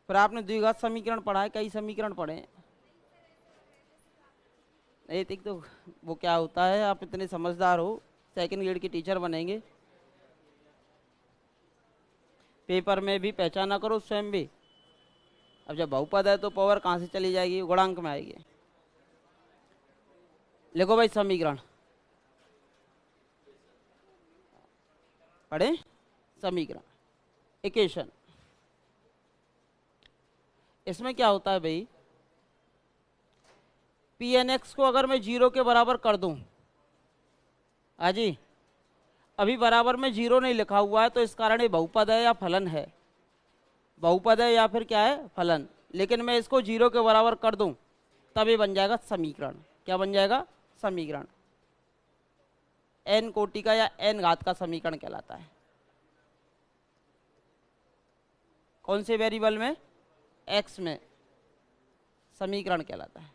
फिर आपने द्विघात समीकरण पढ़ा है, कई समीकरण पढ़े हैं, नहीं ठीक तो वो क्या होता है, आप इतने समझदार हो, सेकंड ग्रेड के टीचर बनेंगे, पेपर में भी पहचाना करो स्वयं भी। अब जब बहुपद है तो पावर कहाँ से चली जाएगी, गुणांक में आएगी। लिखो भाई समीकरण, पढ़े समीकरण, इक्वेशन। इसमें क्या होता है भाई, पी एन एक्स को अगर मैं जीरो के बराबर कर दूं, हाजी अभी बराबर में जीरो नहीं लिखा हुआ है तो इस कारण ये बहुपद है या फलन है, बहुपद है या फिर क्या है, फलन। लेकिन मैं इसको जीरो के बराबर कर दूं तब ये बन जाएगा समीकरण। क्या बन जाएगा, समीकरण। एन कोटि का या एन घात का समीकरण कहलाता है। कौन से वेरिएबल में, एक्स में, समीकरण कहलाता है।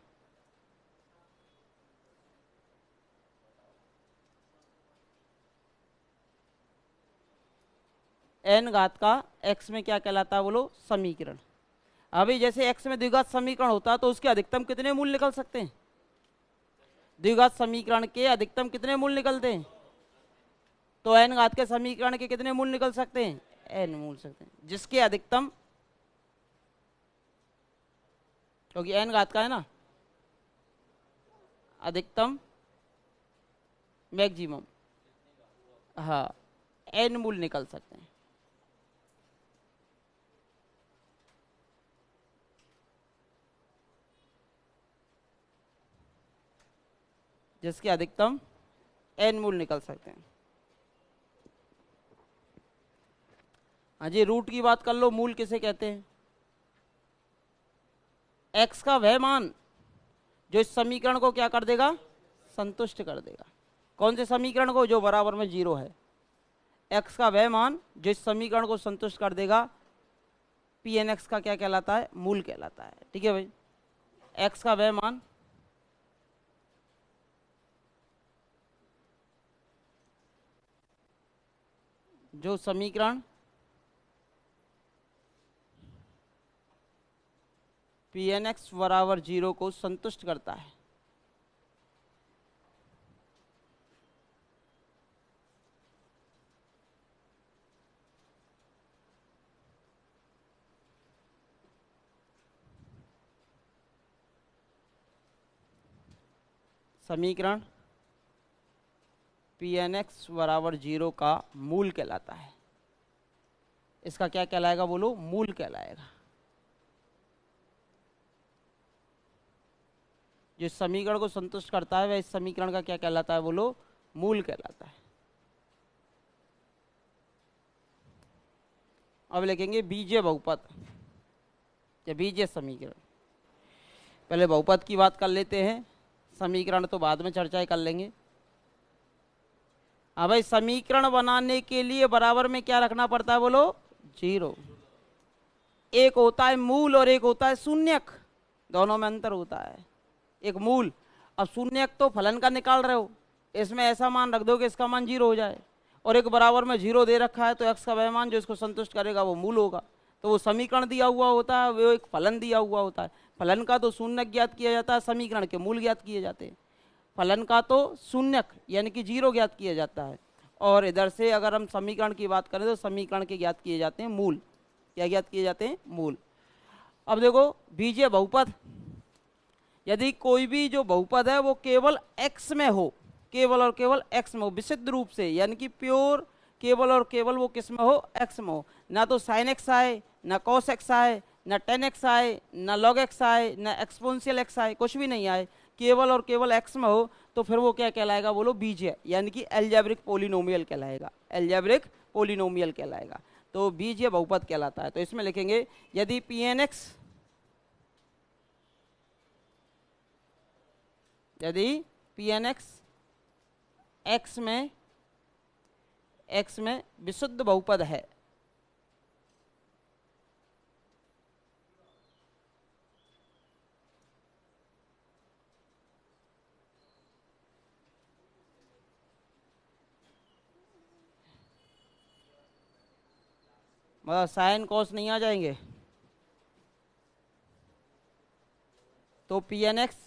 n घात का x में क्या कहलाता है बोलो, समीकरण। अभी जैसे x में द्विघात समीकरण होता है तो उसके अधिकतम कितने मूल निकल सकते हैं, द्विघात समीकरण के अधिकतम कितने मूल निकलते हैं, तो n घात के समीकरण के कितने मूल निकल सकते हैं, n मूल सकते हैं, जिसके अधिकतम, क्योंकि n घात का है ना, अधिकतम मैक्सिमम, हाँ n मूल निकल सकते हैं। जिसके अधिकतम n मूल निकल सकते हैं। हाँ जी, रूट की बात कर लो, मूल किसे कहते हैं, x का वह मान जो इस समीकरण को क्या कर देगा, संतुष्ट कर देगा। कौन से समीकरण को, जो बराबर में 0 है। x का वह मान जो इस समीकरण को संतुष्ट कर देगा, पी एन एक्स का क्या कहलाता है, मूल कहलाता है। ठीक है भाई, x का वह मान जो समीकरण पी एन एक्स बराबर 0 को संतुष्ट करता है, समीकरण पी एन एक्स बराबर 0 का मूल कहलाता है। इसका क्या कहलाएगा बोलो, मूल कहलाएगा। जो इस समीकरण को संतुष्ट करता है वह इस समीकरण का क्या कहलाता है बोलो, मूल कहलाता है। अब लिखेंगे बीजीय बहुपद या बीजीय समीकरण। पहले बहुपद की बात कर लेते हैं, समीकरण तो बाद में चर्चा कर लेंगे। अब भाई समीकरण बनाने के लिए बराबर में क्या रखना पड़ता है बोलो, 0। एक होता है मूल और एक होता है शून्यक, दोनों में अंतर होता है। एक मूल, अब शून्यक तो फलन का निकाल रहे हो, इसमें ऐसा मान रख दो कि इसका मान 0 हो जाए, और एक बराबर में 0 दे रखा है तो x का वह मान जो इसको संतुष्ट करेगा वो मूल होगा। तो वो समीकरण दिया हुआ होता है, वो एक फलन दिया हुआ होता है। फलन का तो शून्यक ज्ञात किया जाता है, समीकरण के मूल ज्ञात किए जाते हैं। फलन का तो शून्यक यानी कि 0 ज्ञात किया जाता है, और इधर से अगर हम समीकरण की बात करें तो समीकरण के ज्ञात किए जाते हैं मूल। क्या ज्ञात किए जाते हैं, मूल। अब देखो बीजीय बहुपद, यदि कोई भी जो बहुपद है वो केवल x में हो, केवल और केवल x में हो, विशुद्ध रूप से, यानी कि प्योर केवल और केवल वो किस में हो, x में हो। ना तो sin x आए, ना cos x आए, ना tan x आए, ना log x आए, ना एक्सपोनेंशियल x आए, कुछ भी नहीं आए, केवल और केवल x में हो, तो फिर वो क्या कहलाएगा बोलो, बीजीय, यानी कि एल्जेब्रिक पोलिनोमियल कहलाएगा, एल्जेब्रिक पोलिनोमियल कहलाएगा। तो बीजीय बहुपद कहलाता है। तो इसमें लिखेंगे यदि पी एन एक्स, यदि पी एन एक्स एक्स में विशुद्ध बहुपद है, मतलब साइन कॉस नहीं आ जाएंगे, तो पी एन एक्स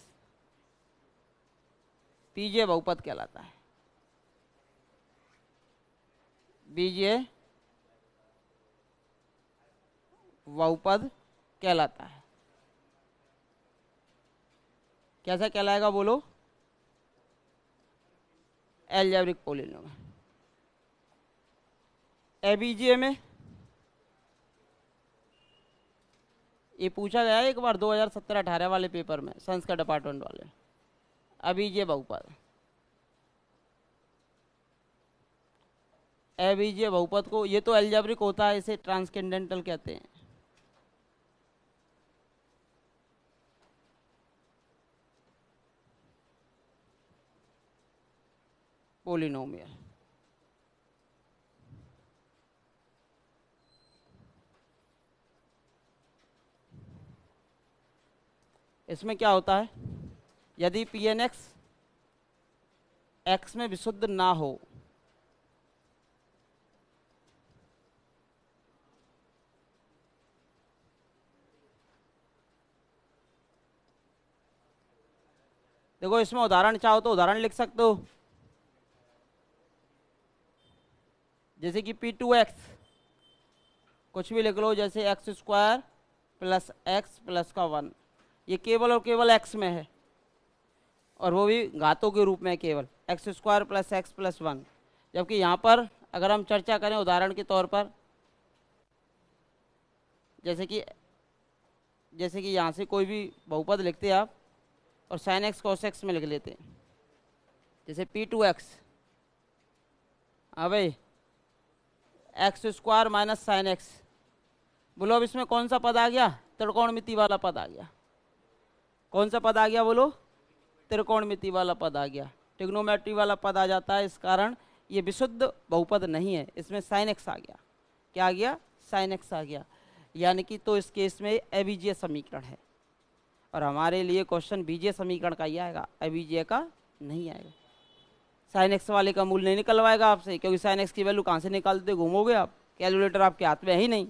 बीजीय बहुपद कहलाता है, बीजीय बहुपद कहलाता है। कैसा कहलाएगा बोलो, एल्जेब्रिक पोलिनोमियल। एबीजीए में ये पूछा गया है एक बार 2017-18 वाले पेपर में, संस्कृत डिपार्टमेंट वाले। अबीजीय बहुपद, अबीजीय बहुपद को, ये तो एल्जेब्रिक होता है, इसे ट्रांसकेंडेंटल कहते हैं। पोलिनोमियल, इसमें क्या होता है, यदि पी एन एक्स एक्स में विशुद्ध ना हो, देखो इसमें उदाहरण चाहो तो उदाहरण लिख सकते हो, जैसे कि P2x कुछ भी लिख लो, जैसे x square plus x plus का 1, ये केवल और केवल एक्स में है और वो भी घातों के रूप में केवल x square plus x plus 1। जबकि यहाँ पर अगर हम चर्चा करें उदाहरण के तौर पर, जैसे कि यहाँ से कोई भी बहुपद लिखते हैं आप और साइन एक्स कॉस एक्स में लिख लेते हैं, जैसे P2x, हाँ भाई, x square minus sine x. बोलो अब इसमें कौन सा पद आ गया? त्रिकोणमिति वाला पद आ गया। कौन सा पद आ गया बोलो? त्रिकोणमिति वाला पद आ गया, ट्रिग्नोमेट्री वाला पद आ जाता है। इस कारण ये विशुद्ध बहुपद नहीं है, इसमें साइन एक्स आ गया। क्या आ गया? साइन एक्स आ गया। यानी कि तो इस केस में अबीजीय समीकरण है और हमारे लिए क्वेश्चन बीजीय समीकरण का ही आएगा, अबीजीय का नहीं आएगा। साइन एक्स वाले का मूल नहीं निकलवाएगा आपसे, क्योंकि साइन एक्स की वैल्यू कहाँ से निकालते घूमोगे आप, कैलकुलेटर आपके हाथ में है ही नहीं।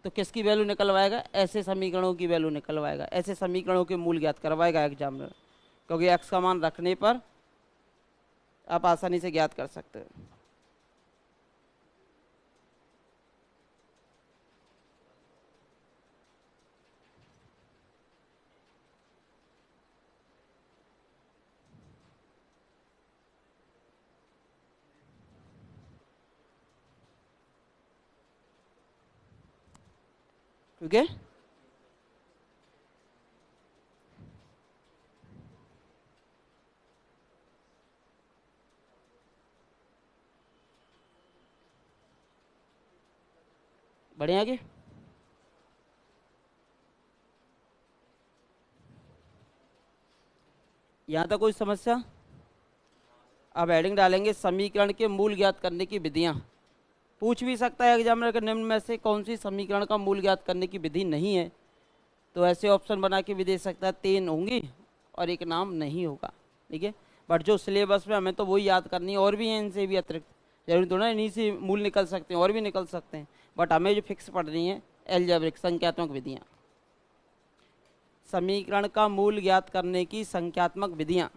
तो किसकी वैल्यू निकलवाएगा? ऐसे समीकरणों की वैल्यू निकलवाएगा, ऐसे समीकरणों के मूल ज्ञात करवाएगा एग्जाम में, क्योंकि एक्स का मान रखने पर आप आसानी से ज्ञात कर सकते हो। ठीक है, बढ़िया आगे। यहाँ तक कोई समस्या? अब हेडिंग डालेंगे समीकरण के मूल ज्ञात करने की विधियाँ। पूछ भी सकता है एग्जामिनर के निम्न में से कौन सी समीकरण का मूल ज्ञात करने की विधि नहीं है, तो ऐसे ऑप्शन बना के भी दे सकता है, 3 होंगी और एक नाम नहीं होगा। ठीक है, बट जो सिलेबस में हमें तो वही याद करनी है, और भी हैं इनसे भी अतिरिक्त, जरूरी थोड़ा इन्हीं से मूल निकल सकते हैं, और भी निकल सकते हैं, बट हमें जो फिक्स पढ़नी है एल्जेब्रिक संख्यात्मक विधियाँ। समीकरण का मूल ज्ञात करने की संख्यात्मक विधियाँ।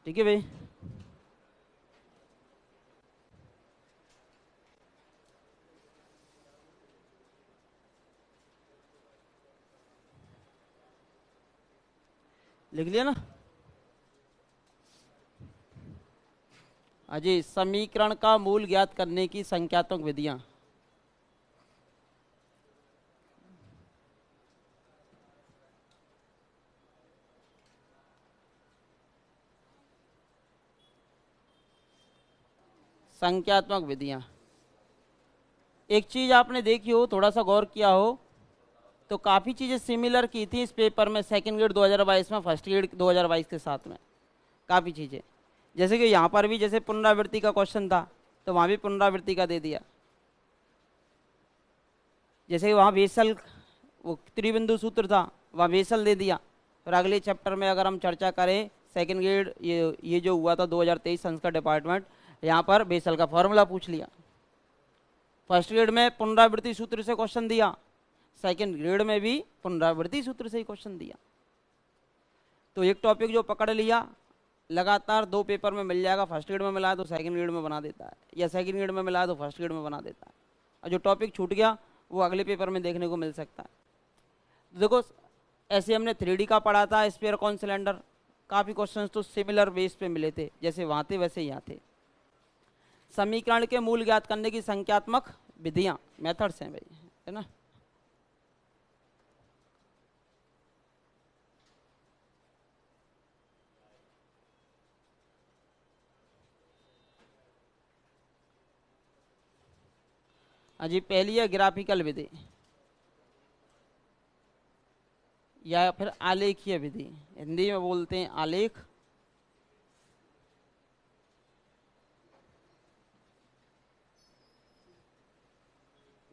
ठीक है भाई, लिख लिया ना? अजय, समीकरण का मूल ज्ञात करने की संख्यात्मक विधियाँ। संख्यात्मक विधियाँ, एक चीज आपने देखी हो, थोड़ा सा गौर किया हो, तो काफ़ी चीज़ें सिमिलर की थी इस पेपर में, सेकंड ग्रेड 2022 में, फर्स्ट ग्रेड 2022 के साथ में काफ़ी चीज़ें। जैसे कि यहाँ पर भी जैसे पुनरावृत्ति का क्वेश्चन था, तो वहाँ भी पुनरावृत्ति का दे दिया। जैसे वहाँ बेसल, वो त्रिबिंदु सूत्र था, वहाँ बेसल दे दिया। और अगले चैप्टर में अगर हम चर्चा करें, सेकंड ग्रेड ये जो हुआ था 2023 संस्कृत डिपार्टमेंट, यहाँ पर बेसल का फॉर्मूला पूछ लिया। फर्स्ट ग्रेड में पुनरावृत्ति सूत्र से क्वेश्चन दिया, सेकंड ग्रेड में भी पुनरावृत्ति सूत्र से ही क्वेश्चन दिया। तो एक टॉपिक जो पकड़ लिया लगातार 2 पेपर में मिल जाएगा, फर्स्ट ग्रेड में मिला है तो सेकंड ग्रेड में बना देता है, या सेकंड ग्रेड में मिला है तो फर्स्ट ग्रेड में बना देता है। और जो टॉपिक छूट गया वो अगले पेपर में देखने को मिल सकता है। तो देखो, ऐसे हमने 3D का पढ़ा था, स्फीयर कॉन सिलेंडर, काफ़ी क्वेश्चन तो सिमिलर बेस पे मिले थे, जैसे वहाँ थे वैसे यहाँ थे। समीकरण के मूल ज्ञात करने की संख्यात्मक विधियाँ, मेथड्स हैं भाई, है ना। हाँ जी, पहली है ग्राफिकल विधि। या फिर आलेखीय विधि, हिंदी में बोलते हैं आलेख,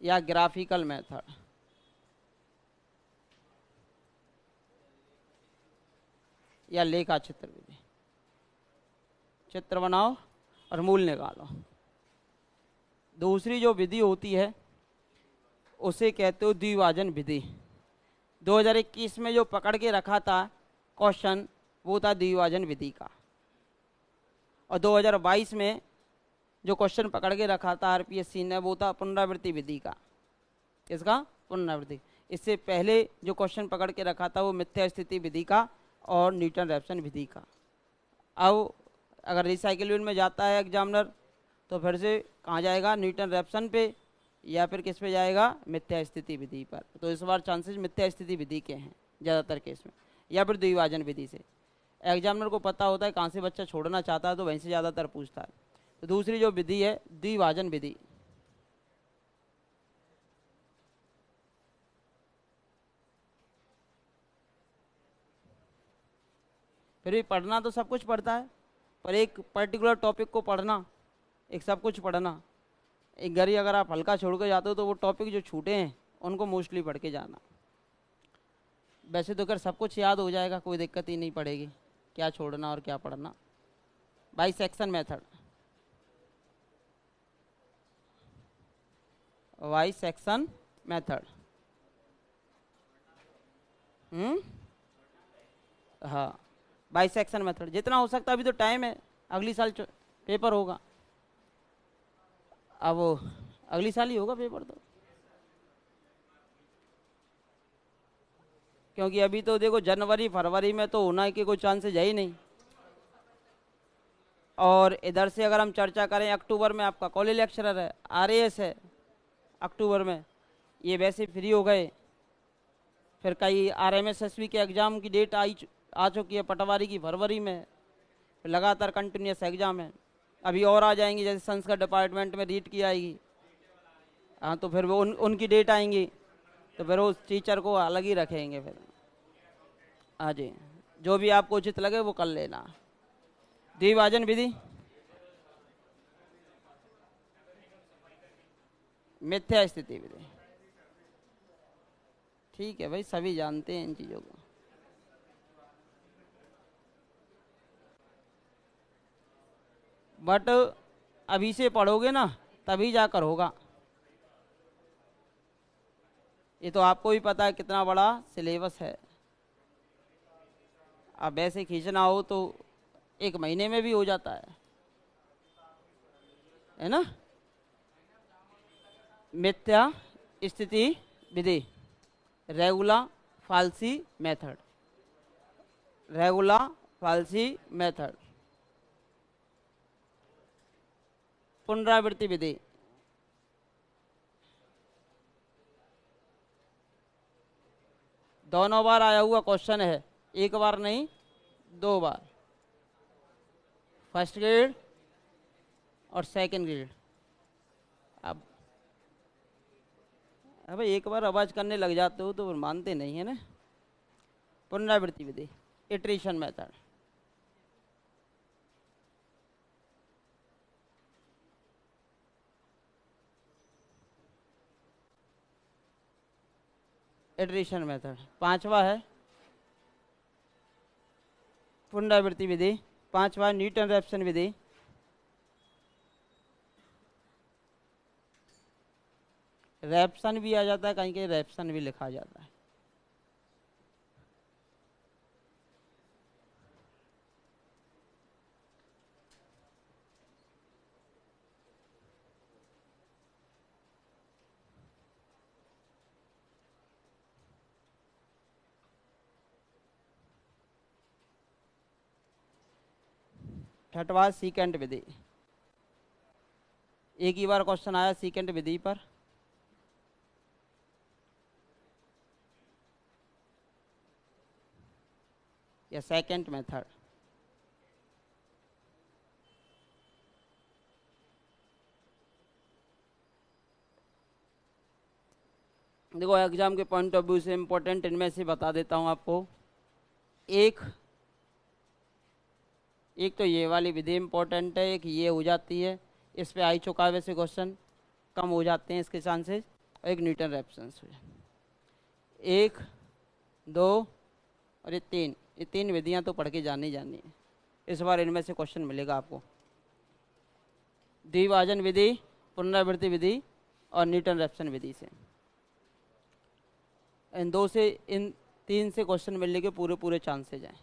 या ग्राफिकल मेथड, या लेखा चित्र विधि। चित्र बनाओ और मूल निकालो। दूसरी जो विधि होती है उसे कहते हो द्विभाजन विधि। 2021 में जो पकड़ के रखा था क्वेश्चन वो था द्विभाजन विधि का, और 2022 में जो क्वेश्चन पकड़ के रखा था आरपीएससी ने वो था पुनरावृत्ति विधि का। इसका पुनरावृत्ति। इससे पहले जो क्वेश्चन पकड़ के रखा था वो मिथ्या स्थिति विधि का और न्यूटन रैप्सन विधि का। अब अगर रिसाइकिल में जाता है एग्जामिनर तो फिर से कहाँ जाएगा, न्यूटन रैप्सन पे या फिर किस पे जाएगा, मिथ्या स्थिति विधि पर। तो इस बार चांसेस मिथ्या स्थिति विधि के हैं ज़्यादातर केस में, या फिर द्विभाजन विधि से। एग्जामिनर को पता होता है कहाँ से बच्चा छोड़ना चाहता है तो वहीं से ज़्यादातर पूछता है। तो दूसरी जो विधि है द्विभाजन विधि। फिर भी पढ़ना तो सब कुछ पढ़ता है, पर एक पर्टिकुलर टॉपिक को पढ़ना, एक सब कुछ पढ़ना, एक घर ही अगर आप हल्का छोड़ के जाते हो तो वो टॉपिक जो छूटे हैं उनको मोस्टली पढ़ के जाना। वैसे तो अगर सब कुछ याद हो जाएगा कोई दिक्कत ही नहीं पड़ेगी, क्या छोड़ना और क्या पढ़ना। By section method, Y section method. हाँ, बाई सेक्शन मेथड जितना हो सकता है। अभी तो टाइम है, अगली साल पेपर होगा। अब वो अगली साल ही होगा पेपर तो, क्योंकि अभी तो देखो जनवरी फरवरी में तो होना के कोई चांसेज है ही नहीं। और इधर से अगर हम चर्चा करें, अक्टूबर में आपका कॉलेज लेक्चरर है, आरएएस है अक्टूबर में, ये वैसे फ्री हो गए। फिर कई आरएमएसएसबी के एग्ज़ाम की डेट आ चुकी है, पटवारी की फरवरी में। फिर लगातार कंटिन्यूस एग्ज़ाम है, अभी और आ जाएंगी, जैसे संस्कृत डिपार्टमेंट में रीट की आएगी। हाँ, तो फिर वो उनकी डेट आएंगी, तो फिर उस टीचर को अलग ही रखेंगे फिर। हाँ जी, जो भी आपको उचित लगे वो कर लेना। द्विभाजन विधि, मिथ्या स्थिति विधि। ठीक है भाई, सभी जानते हैं इन चीज़ों को। बट अभी से पढ़ोगे ना तभी जाकर होगा। ये तो आपको भी पता है कितना बड़ा सिलेबस है। अब ऐसे खींचना हो तो एक महीने में भी हो जाता है ना। मिथ्या स्थिति विधि, रेगुला फाल्सी मेथड, रेगुला फाल्सी मेथड। पुनरावृत्ति विधि, दोनों बार आया हुआ क्वेश्चन है, एक बार नहीं 2 बार, फर्स्ट ग्रेड और सेकंड ग्रेड। अब एक बार आवाज करने लग जाते हो तो मानते नहीं है ना। पुनरावृत्ति विधि, इटरेशन मेथड। इटरेशन मेथड 5वां है। पुनरावृत्ति विधि 5वां, न्यूटन रैप्सन विधि। रैप्सन भी आ जाता है, कहीं कहीं रैप्सन भी लिखा जाता है। छठवां, सीकेंट विधि। एक ही बार क्वेश्चन आया सीकेंट विधि पर। या सेकेंड मेथड। देखो एग्जाम के पॉइंट ऑफ व्यू से इम्पोर्टेंट इनमें से बता देता हूँ आपको। एक एक तो ये वाली विधि इम्पोर्टेंट है, एक ये हो जाती है, इस पे आई चुका है वैसे क्वेश्चन, कम हो जाते हैं इसके चांसेस, और एक न्यूटन रेफरेंस हो जाए। एक, दो और ये तीन विधियां तो पढ़ के जानी है। इस बार इनमें से क्वेश्चन मिलेगा आपको। द्विभाजन विधि, पुनरावृत्ति विधि और न्यूटन रेफसन विधि से, इन तीन से क्वेश्चन मिलने के पूरे चांसेज हैं।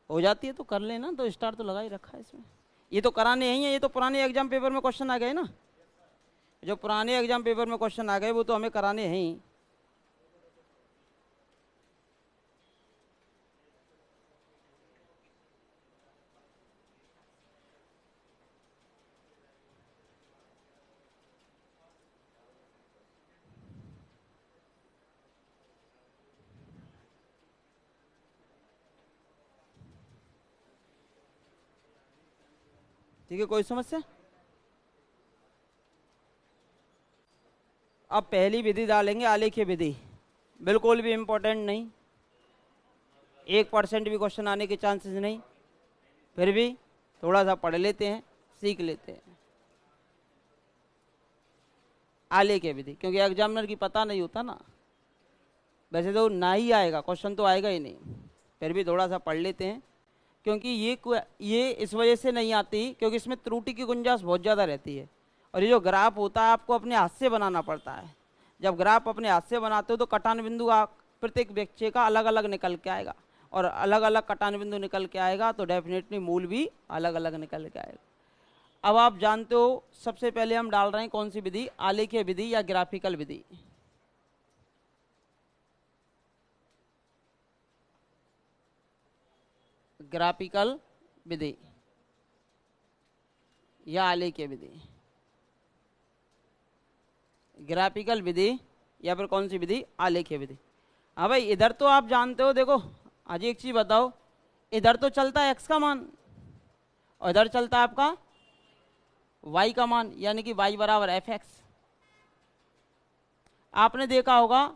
हो जाती है तो कर लेना, तो स्टार तो लगा ही रखा है इसमें। ये तो कराने ही है, ये तो पुराने एग्जाम पेपर में क्वेश्चन आ गए ना, जो पुराने एग्जाम पेपर में क्वेश्चन आ गए वो तो हमें कराने हैं ही। ठीक है, कोई समस्या? अब पहली विधि डालेंगे आलेखीय विधि, बिल्कुल भी इम्पोर्टेंट नहीं, 1% भी क्वेश्चन आने के चांसेस नहीं, फिर भी थोड़ा सा पढ़ लेते हैं, सीख लेते हैं आलेखीय विधि, क्योंकि एग्जामिनर की पता नहीं होता ना। वैसे तो ना ही आएगा, क्वेश्चन तो आएगा ही नहीं, फिर भी थोड़ा सा पढ़ लेते हैं, क्योंकि ये इस वजह से नहीं आती क्योंकि इसमें त्रुटि की गुंजाइश बहुत ज़्यादा रहती है। और ये जो ग्राफ होता है आपको अपने हाथ से बनाना पड़ता है। जब ग्राफ अपने हाथ से बनाते हो तो कटान बिंदु प्रत्येक बच्चे का अलग अलग निकल के आएगा, और अलग अलग कटान बिंदु निकल के आएगा तो डेफिनेटली मूल भी अलग अलग निकल के आएगा। अब आप जानते हो, सबसे पहले हम डाल रहे हैं कौन सी विधि, आलेखीय विधि या ग्राफिकल विधि। ग्राफिकल विधि या आलेखीय विधि, ग्राफिकल विधि या फिर कौन सी विधि, आलेखीय विधि। हाँ भाई, इधर तो आप जानते हो, देखो आज एक चीज बताओ, इधर तो चलता है x का मान और इधर चलता है आपका y का मान, यानी कि y बराबर fx। आपने देखा होगा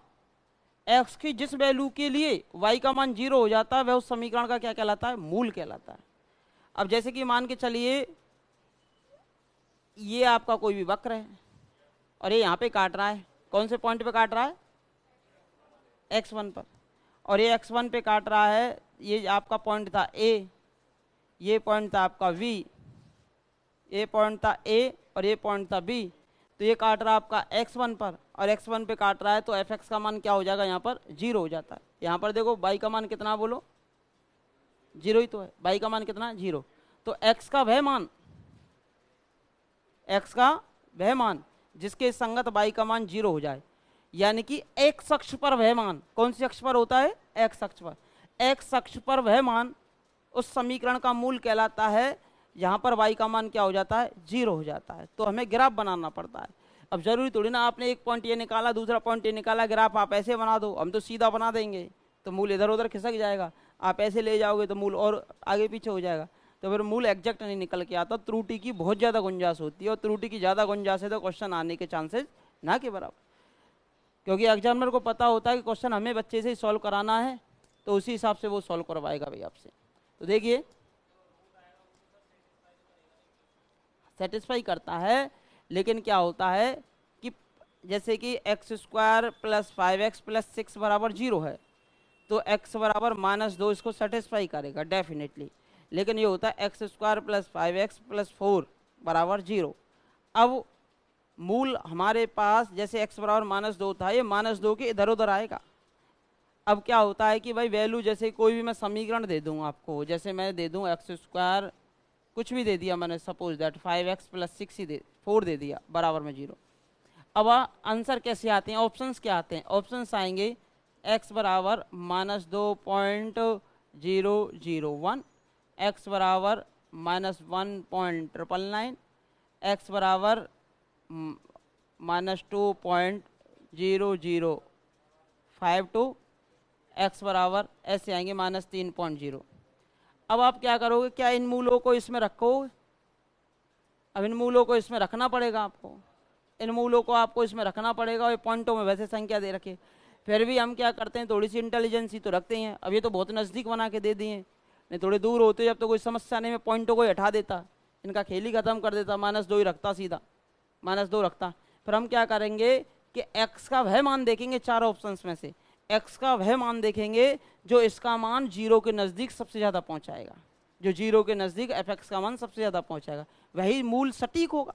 x की जिस वैल्यू के लिए y का मान 0 हो जाता है वह उस समीकरण का क्या कहलाता है, मूल कहलाता है। अब जैसे कि मान के चलिए ये आपका कोई भी वक्र है और ये यहाँ पे काट रहा है, कौन से पॉइंट पे काट रहा है, x1 पर, और ये x1 पे काट रहा है, ये आपका पॉइंट था a, ये पॉइंट था आपका v, ये पॉइंट था a और ये पॉइंट था b, तो ये काट रहा है आपका x1 पर और x1 पे काट रहा है, तो fx का मान क्या हो जाएगा, यहाँ पर 0 हो जाता है। यहाँ पर देखो y का मान कितना, बोलो 0 ही तो है, y का मान कितना, 0। तो x का वह मान, x का वह मान जिसके संगत y का मान 0 हो जाए, यानी कि x अक्ष पर वह मान, कौन सी अक्ष पर होता है, x अक्ष पर, x अक्ष पर वह मान उस समीकरण का मूल कहलाता है। यहाँ पर y का मान क्या हो जाता है, 0 हो जाता है। तो हमें ग्राफ बनाना पड़ता है। अब जरूरी थोड़ी ना आपने एक पॉइंट ये निकाला, दूसरा पॉइंट ये निकाला, ग्राफ आप ऐसे बना दो, हम तो सीधा बना देंगे तो मूल इधर उधर खिसक जाएगा, आप ऐसे ले जाओगे तो मूल और आगे पीछे हो जाएगा, तो फिर मूल एग्जैक्ट नहीं निकल के आता, त्रुटि की बहुत ज़्यादा गुंजाइश होती है, और त्रुटि की ज़्यादा गुंजाइश है तो क्वेश्चन आने के चांसेस ना के बराबर, क्योंकि एग्जामिनर को पता होता है कि क्वेश्चन हमें बच्चे से ही सॉल्व कराना है, तो उसी हिसाब से वो सॉल्व करवाएगा भाई आपसे। तो देखिए सेटिस्फाई करता है, लेकिन क्या होता है कि जैसे कि x² + 5x + 6 बराबर 0 है, तो x बराबर -2 इसको सेटिस्फाई करेगा डेफिनेटली, लेकिन ये होता है x² + 5x + 4 बराबर 0। अब मूल हमारे पास जैसे x बराबर -2 था, ये -2 के इधर उधर आएगा। अब क्या होता है कि भाई वैल्यू, जैसे कोई भी मैं समीकरण दे दूँ आपको, जैसे मैं दे दूँ x² कुछ भी दे दिया मैंने, सपोज दैट 5x + 6 ही 4 दे दिया बराबर में 0। अब आंसर कैसे आते हैं, ऑप्शंस क्या आते हैं, ऑप्शंस आएंगे x बराबर -2.001, x बराबर -1.999, x बराबर -2.0052, x बराबर ऐसे आएंगे -3.0। अब आप क्या करोगे, क्या इन मूलों को इसमें रखोगे, अब इन मूलों को इसमें रखना पड़ेगा आपको, इन मूलों को आपको इसमें रखना पड़ेगा और पॉइंटों में वैसे संख्या दे रखे। फिर भी हम क्या करते हैं, थोड़ी सी इंटेलिजेंसी तो रखते हैं। अब ये तो बहुत नज़दीक बना के दे दिए, नहीं थोड़े दूर होते जब तो कोई समस्या नहीं, मैं पॉइंटों को ही हटा देता, इनका खेल ही खत्म कर देता, -2 ही रखता, सीधा -2 रखता। फिर हम क्या करेंगे कि x का वह मान देखेंगे, चार ऑप्शंस में से x का वह मान देखेंगे जो इसका मान 0 के नज़दीक सबसे ज़्यादा पहुंचाएगा, जो 0 के नज़दीक fx का मान सबसे ज़्यादा पहुंचाएगा, वही मूल सटीक होगा।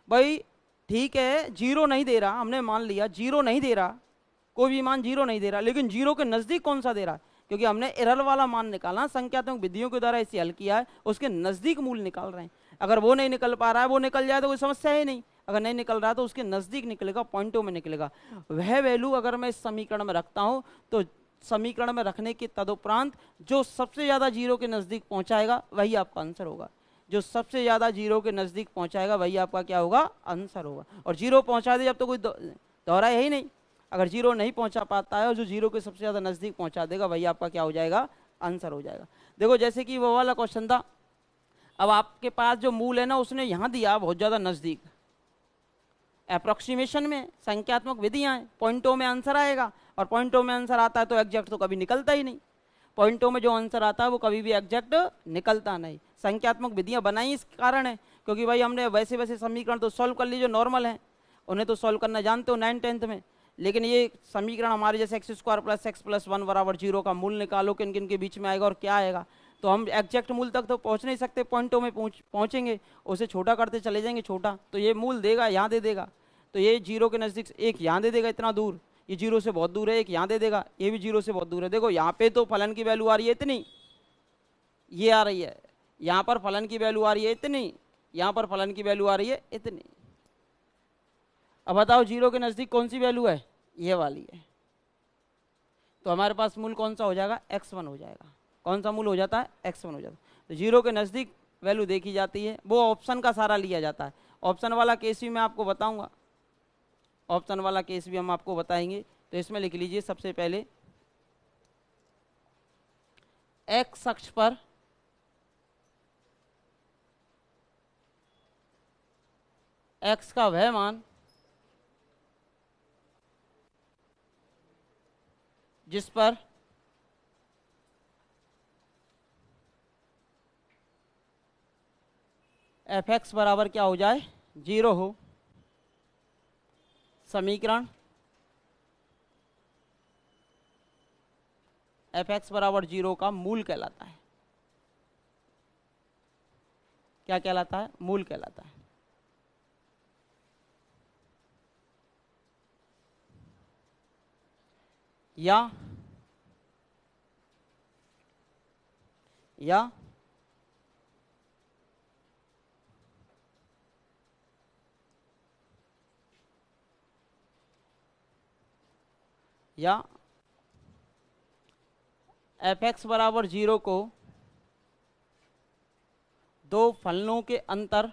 भाई ठीक है, 0 नहीं दे रहा, हमने मान लिया 0 नहीं दे रहा, कोई भी मान 0 नहीं दे रहा, लेकिन 0 के नज़दीक कौन सा दे रहा है, क्योंकि हमने एरर वाला मान निकाला, संख्यात्मक विधियों के द्वारा इसे हल किया है, उसके नज़दीक मूल निकाल रहे हैं। अगर वो नहीं निकल पा रहा है, वो निकल जाए तो कोई समस्या ही नहीं, अगर नहीं निकल रहा तो उसके नज़दीक निकलेगा, पॉइंटों में निकलेगा। वह वैल्यू अगर मैं इस समीकरण में रखता हूँ तो समीकरण में रखने के तदुपरांत जो सबसे ज़्यादा 0 के नज़दीक पहुँचाएगा वही आपका आंसर होगा, जो सबसे ज़्यादा 0 के नज़दीक पहुँचाएगा वही आपका क्या होगा, आंसर होगा। और 0 पहुँचा दे जब तो कोई दोहरा है ही नहीं, अगर 0 नहीं पहुँचा पाता है और जो 0 के सबसे ज़्यादा नज़दीक पहुँचा देगा वही आपका क्या हो जाएगा, आंसर हो जाएगा। देखो जैसे कि वो वाला क्वेश्चन था, अब आपके पास जो मूल है ना उसने यहाँ दिया बहुत ज़्यादा नज़दीक, अप्रोक्सीमेशन में संख्यात्मक विधियाँ हैं, पॉइंटों में आंसर आएगा, और पॉइंटों में आंसर आता है तो एग्जैक्ट तो कभी निकलता ही नहीं, पॉइंटों में जो आंसर आता है वो कभी भी एग्जैक्ट निकलता नहीं। संख्यात्मक विधियाँ बनाई इस कारण है क्योंकि भाई हमने वैसे वैसे समीकरण तो सॉल्व कर लिए जो नॉर्मल हैं, उन्हें तो सॉल्व करना जानते हो 9th-10th में, लेकिन ये समीकरण हमारे जैसे x² + x + 1 = 0 का मूल निकालो, किन किन के बीच में आएगा और क्या आएगा, तो हम एग्जैक्ट मूल तक तो पहुँच नहीं सकते, पॉइंटों में पहुँचेंगे, उसे छोटा करते चले जाएंगे, छोटा तो ये मूल देगा, यहाँ दे देगा, तो ये 0 के नज़दीक एक यहाँ दे देगा इतना दूर, ये 0 से बहुत दूर है, एक यहाँ दे देगा, ये भी 0 से बहुत दूर है। देखो यहाँ पे तो फलन की वैल्यू आ रही है इतनी, ये आ रही है, यहाँ पर फलन की वैल्यू आ रही है इतनी, यहाँ पर फलन की वैल्यू आ रही है इतनी। अब बताओ 0 के नज़दीक कौन सी वैल्यू है, ये वाली है, तो हमारे पास मूल कौन सा हो जाएगा, x1 हो जाएगा। कौन सा मूल हो जाता है, x1 हो जाता है। तो 0 के नज़दीक वैल्यू देखी जाती है, वो ऑप्शन का सारा लिया जाता है। ऑप्शन वाला केस भी मैं आपको बताऊंगा, ऑप्शन वाला केस भी हम आपको बताएंगे। तो इसमें लिख लीजिए सबसे पहले x अक्ष पर x का वह मान जिस पर f(x) बराबर क्या हो जाए, 0 हो, समीकरण f(x) बराबर 0 का मूल कहलाता है। क्या कहलाता है, मूल कहलाता है। या f(x) बराबर 0 को दो फलनों के अंतर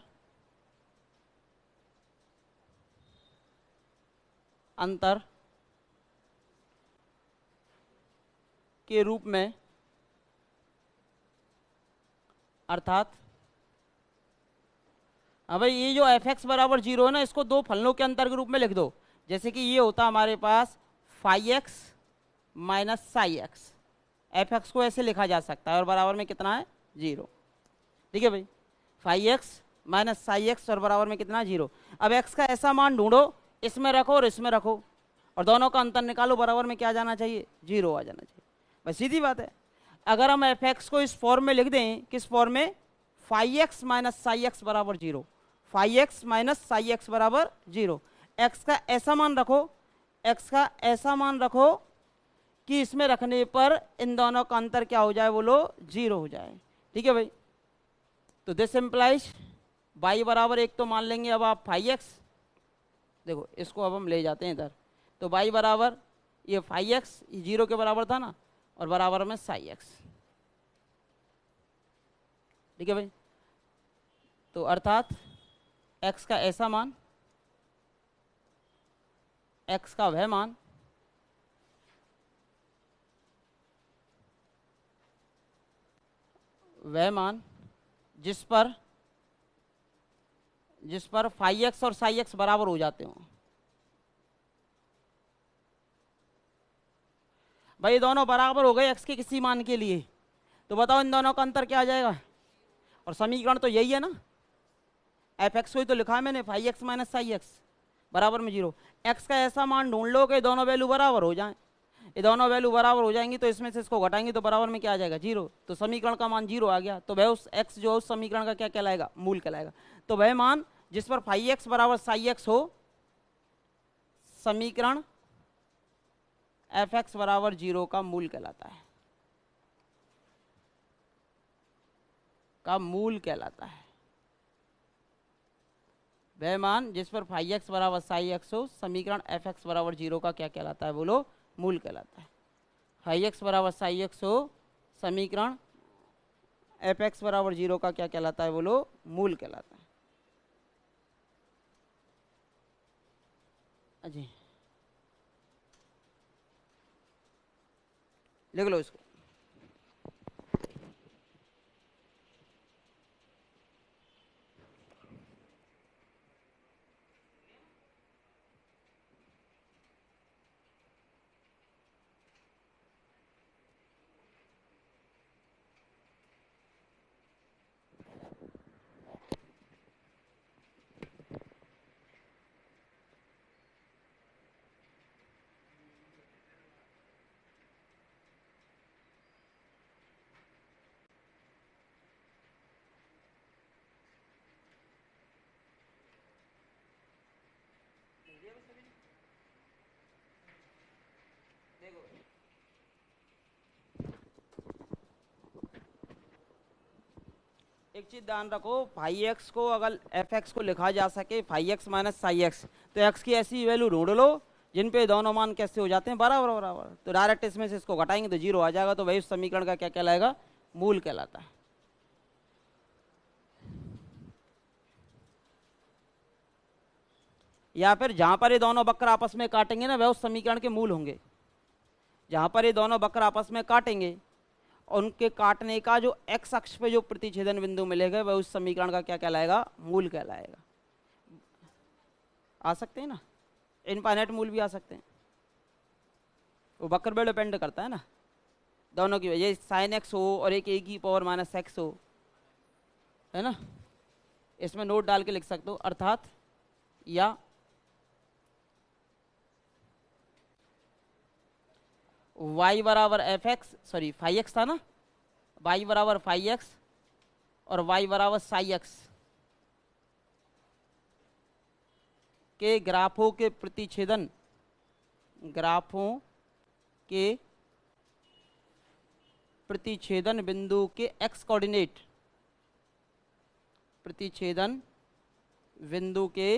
के रूप में, अर्थात अब भाई ये जो f(x) बराबर 0 है ना, इसको दो फलनों के अंतर के रूप में लिख दो। जैसे कि ये होता हमारे पास φx - ψx, f(x) को ऐसे लिखा जा सकता है और बराबर में कितना है, 0। ठीक है भाई, φx - ψx और बराबर में कितना, 0। अब x का ऐसा मान ढूंढो, इसमें रखो और इसमें रखो, और दोनों का अंतर निकालो, बराबर में क्या जाना चाहिए, 0 आ जाना चाहिए। बस सीधी बात है। अगर हम f(x) को इस फॉर्म में लिख दें, किस फॉर्म में, φx - ψx बराबर 0, φx - ψx बराबर 0, x का ऐसा मान रखो, x का ऐसा मान रखो कि इसमें रखने पर इन दोनों का अंतर क्या हो जाए, बोलो, 0 हो जाए। ठीक है भाई, तो दिस इम्प्लाइज y बराबर 1 तो मान लेंगे अब आप φx, देखो इसको अब हम ले जाते हैं इधर, तो y बराबर ये φx 0 के बराबर था ना, और बराबर में ψx। ठीक है भाई, तो अर्थात x का ऐसा मान, x का वह मान जिस पर जिस पर फाई एक्स और साई एक्स बराबर हो जाते हो। भाई दोनों बराबर हो गए एक्स के किसी मान के लिए, तो बताओ इन दोनों का अंतर क्या आ जाएगा। और समीकरण तो यही है ना, एफ एक्स को ही तो लिखा है मैंने, phi x minus psi x बराबर में जीरो। एक्स का ऐसा मान ढूंढ लो कि दोनों वैल्यू बराबर हो जाए। ये दोनों वैल्यू बराबर हो जाएंगी तो इसमें से इसको घटाएंगे तो बराबर में क्या आ जाएगा, जीरो। तो समीकरण का मान जीरो आ गया, तो वह उस एक्स जो उस समीकरण का क्या कहलाएगा, मूल कहलाएगा। तो वह मान जिस पर फाई एक्स बराबर साई एक्स हो, समीकरण एफ एक्स बराबर जीरो का मूल कहलाता है, का मूल कहलाता है। वह मान जिस पर फाई एक्स बराबर साई एक्स हो, समीकरण एफ एक्स बराबर जीरो का क्या कहलाता है, बोलो, मूल कहलाता है। फाई एक्स बराबर साई एक्स हो, समीकरण एफ एक्स बराबर जीरो का क्या कहलाता है, बोलो, मूल कहलाता है। जी लिख लो इसको। एक चीज ध्यान रखो, फाई एक्स को अगर एफ एक्स को लिखा जा सके phi x minus psi x, तो एक्स की ऐसी वैल्यू ढूंढ लो जिन पे दोनों मान कैसे हो जाते हैं, बराबर बराबर। तो डायरेक्ट इसमें से इसको घटाएंगे तो जीरो आ जाएगा, तो वही उस समीकरण का क्या कहलाएगा, मूल कहलाता है। या फिर जहां पर ये दोनों वक्र आपस में काटेंगे ना, वह उस समीकरण के मूल होंगे। जहां पर ये दोनों वक्र आपस में काटेंगे, उनके काटने का जो एक्स अक्ष पे जो प्रतिच्छेदन बिंदु मिलेगा, वह उस समीकरण का क्या कहलाएगा, मूल कहलाएगा। आ सकते हैं ना, इनफाइनाइट मूल भी आ सकते हैं, वो वक्र पे डिपेंड करता है ना। दोनों की वजह साइन एक्स हो और एक ए की पावर माइनस एक्स हो, है ना। इसमें नोट डाल के लिख सकते हो, अर्थात या y बराबर F x, sorry phi x था ना, y बराबर फाई एक्स और y बराबर साई एक्स के ग्राफों के प्रतिच्छेदन, ग्राफों के प्रतिच्छेदन बिंदु के x कोऑर्डिनेट, प्रतिच्छेदन बिंदु के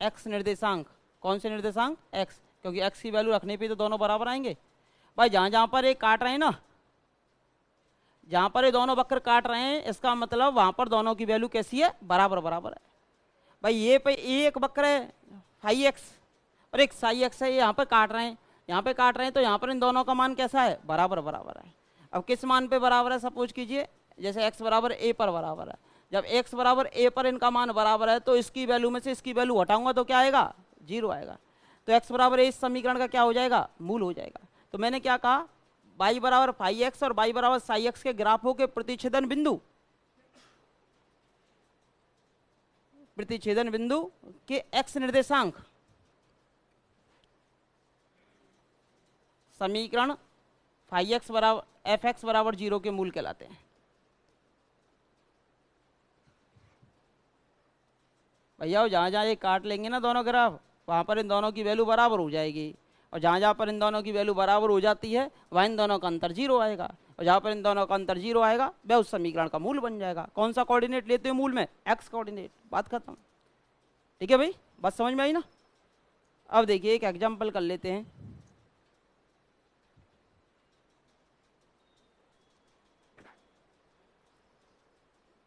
x निर्देशांक, कौन से निर्देशांक, x, क्योंकि x की वैल्यू रखने पे तो दोनों बराबर आएंगे। भाई जहां जहां पर ये काट रहे हैं ना, जहां पर ये दोनों वक्र काट रहे हैं, इसका मतलब वहां पर दोनों की वैल्यू कैसी है, बराबर बराबर है। भाई ये पे एक वक्र है फाई एक्स और एक साई एक्स है, ये यहाँ पर काट रहे हैं, यहाँ पे काट रहे हैं, तो यहाँ पर इन दोनों का मान कैसा है, बराबर बराबर है। अब किस मान पे बराबर है, सपोज कीजिए जैसे x बराबर a पर बराबर है। जब x बराबर a पर इनका मान बराबर है, तो इसकी वैल्यू में से इसकी वैल्यू हटाऊंगा तो क्या आएगा, जीरो आएगा। तो x बराबर a इस समीकरण का क्या हो जाएगा, मूल हो जाएगा। तो मैंने क्या कहा, y बराबर फाई एक्स और y बराबर साई एक्स के ग्राफों के प्रतिच्छेदन बिंदु, प्रतिच्छेदन बिंदु के x निर्देशांक समीकरण फाई एक्स बराबर एफ एक्स बराबर जीरो के मूल कहलाते हैं। भैया जहां जहां ये काट लेंगे ना दोनों ग्राफ, वहां पर इन दोनों की वैल्यू बराबर हो जाएगी, और जहां जहां पर इन दोनों की वैल्यू बराबर हो जाती है, वहां इन दोनों का अंतर जीरो आएगा, और जहां पर इन दोनों का अंतर जीरो आएगा, वह उस समीकरण का मूल बन जाएगा। कौन सा कोऑर्डिनेट लेते हो मूल में, एक्स कोऑर्डिनेट, बात खत्म। ठीक है भाई, बात समझ में आई ना। अब देखिए एक एग्जाम्पल कर लेते हैं।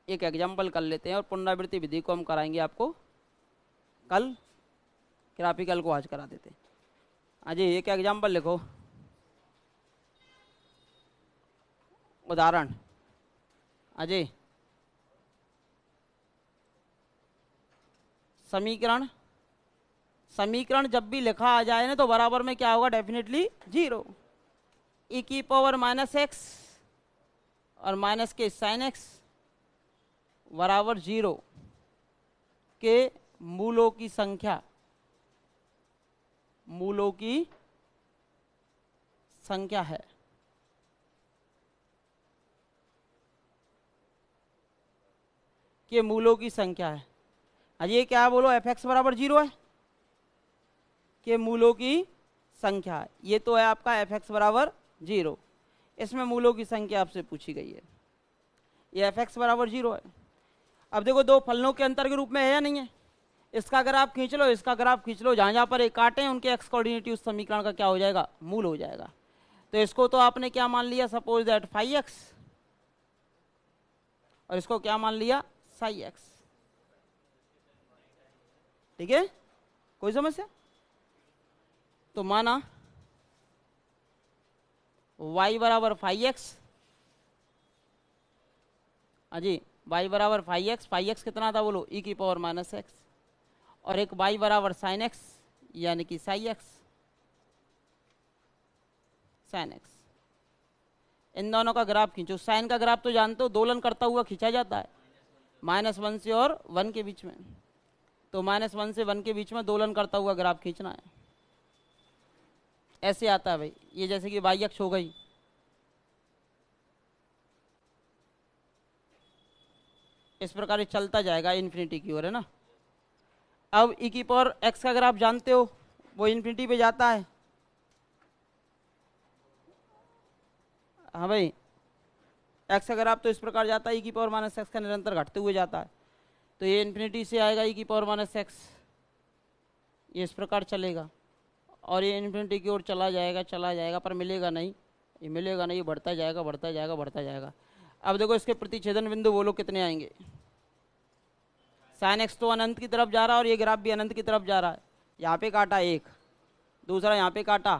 एक एग्जाम्पल कर लेते हैं और पुनरावृत्ति विधि को हम कराएंगे आपको कल, ग्राफिकल को आज करा देते हैं। हाँ जी, एक एग्जाम्पल लिखो, उदाहरण। हाँ जी, समीकरण, समीकरण जब भी लिखा आ जाए ना तो बराबर में क्या होगा, डेफिनेटली जीरो। ई की पावर माइनस एक्स और माइनस के साइन एक्स बराबर जीरो के मूलों की संख्या, मूलों की संख्या है। के मूलों की संख्या है। आज ये क्या बोलो, एफ एक्स बराबर जीरो है, के मूलों की संख्या है। ये तो है आपका एफ एक्स बराबर जीरो, इसमें मूलों की संख्या आपसे पूछी गई है। ये एफ एक्स बराबर जीरो है। अब देखो दो फलनों के अंतर के रूप में है या नहीं है। इसका ग्राफ खींच लो, इसका ग्राफ खींच लो, जहाँ जहाँ पर एक काटे हैं उनके एक्स कोऑर्डिनेट उस समीकरण का क्या हो जाएगा, मूल हो जाएगा। तो इसको तो आपने क्या मान लिया, सपोज दैट फाइव एक्स, और इसको क्या मान लिया, साई एक्स। ठीक है, कोई समस्या? तो माना y बराबर फाइव एक्स, जी y बराबर फाइव एक्स कितना था बोलो, e की पावर माइनस एक्स, और एक y बराबर साइन एक्स यानी कि साई एक्स, साइन एक्स। इन दोनों का ग्राफ खींचो। साइन का ग्राफ तो जानते हो, दोलन करता हुआ खींचा जाता है -1 से और 1 के बीच में। तो -1 से 1 के बीच में दोलन करता हुआ ग्राफ खींचना है। ऐसे आता है भाई, ये जैसे कि y अक्ष हो गई, इस प्रकार ये चलता जाएगा इन्फिनिटी की ओर, है ना। अब e की पावर x का ग्राफ जानते हो, वो इन्फिनिटी पे जाता है। हाँ भाई, x का ग्राफ तो इस प्रकार जाता है, e की पावर माइनस एक्स का निरंतर घटते हुए जाता है। तो ये इन्फिनिटी से आएगा e की पावर माइनस एक्स, ये इस प्रकार चलेगा और ये इन्फिनिटी की ओर चला जाएगा, पर मिलेगा नहीं, ये मिलेगा नहीं, ये बढ़ता जाएगा बढ़ता जाएगा बढ़ता जाएगा। अब देखो इसके प्रतिच्छेदन बिंदु बोलो कितने आएंगे। साइन एक्स तो अनंत की तरफ जा रहा है और ये ग्राफ भी अनंत की तरफ जा रहा है। यहाँ पे काटा एक, दूसरा यहाँ पे काटा,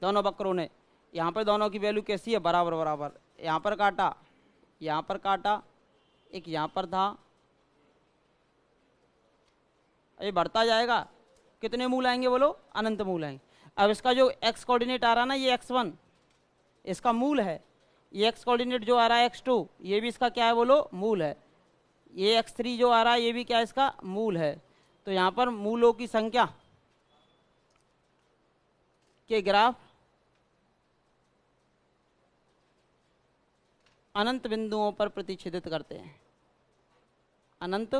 दोनों वक्रों ने, यहाँ पर दोनों की वैल्यू कैसी है, बराबर बराबर। यहाँ पर काटा, यहाँ पर काटा, एक यहाँ पर था, ये बढ़ता जाएगा। कितने मूल आएंगे बोलो, अनंत मूल आएंगे। अब इसका जो एक्स कोऑर्डिनेट आ रहा है ना, ये x1 इसका मूल है, ये एक्स कोऑर्डिनेट जो आ रहा है x2 ये भी इसका क्या है बोलो, मूल है। ये x3 जो आ रहा है ये भी क्या है, इसका मूल है। तो यहाँ पर मूलों की संख्या के ग्राफ अनंत बिंदुओं पर प्रतिच्छेदित करते हैं। अनंत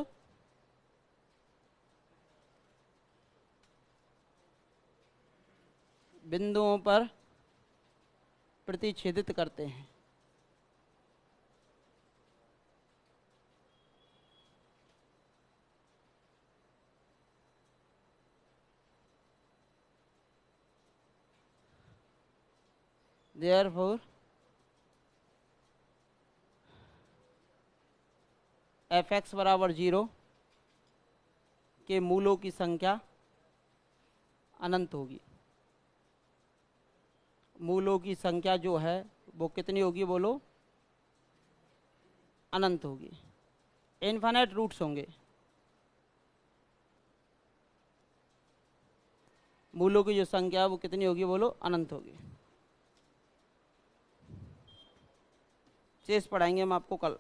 बिंदुओं पर प्रतिच्छेदित करते हैं। Therefore, एफ एक्स बराबर 0 के मूलों की संख्या अनंत होगी। मूलों की संख्या जो है वो कितनी होगी बोलो, अनंत होगी। इनफाइनाइट रूट्स होंगे। मूलों की जो संख्या है वो कितनी होगी बोलो, अनंत होगी। शेष पढ़ाएंगे हम आपको कल,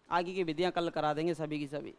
आगे की विधियां कल करा देंगे सभी की सभी।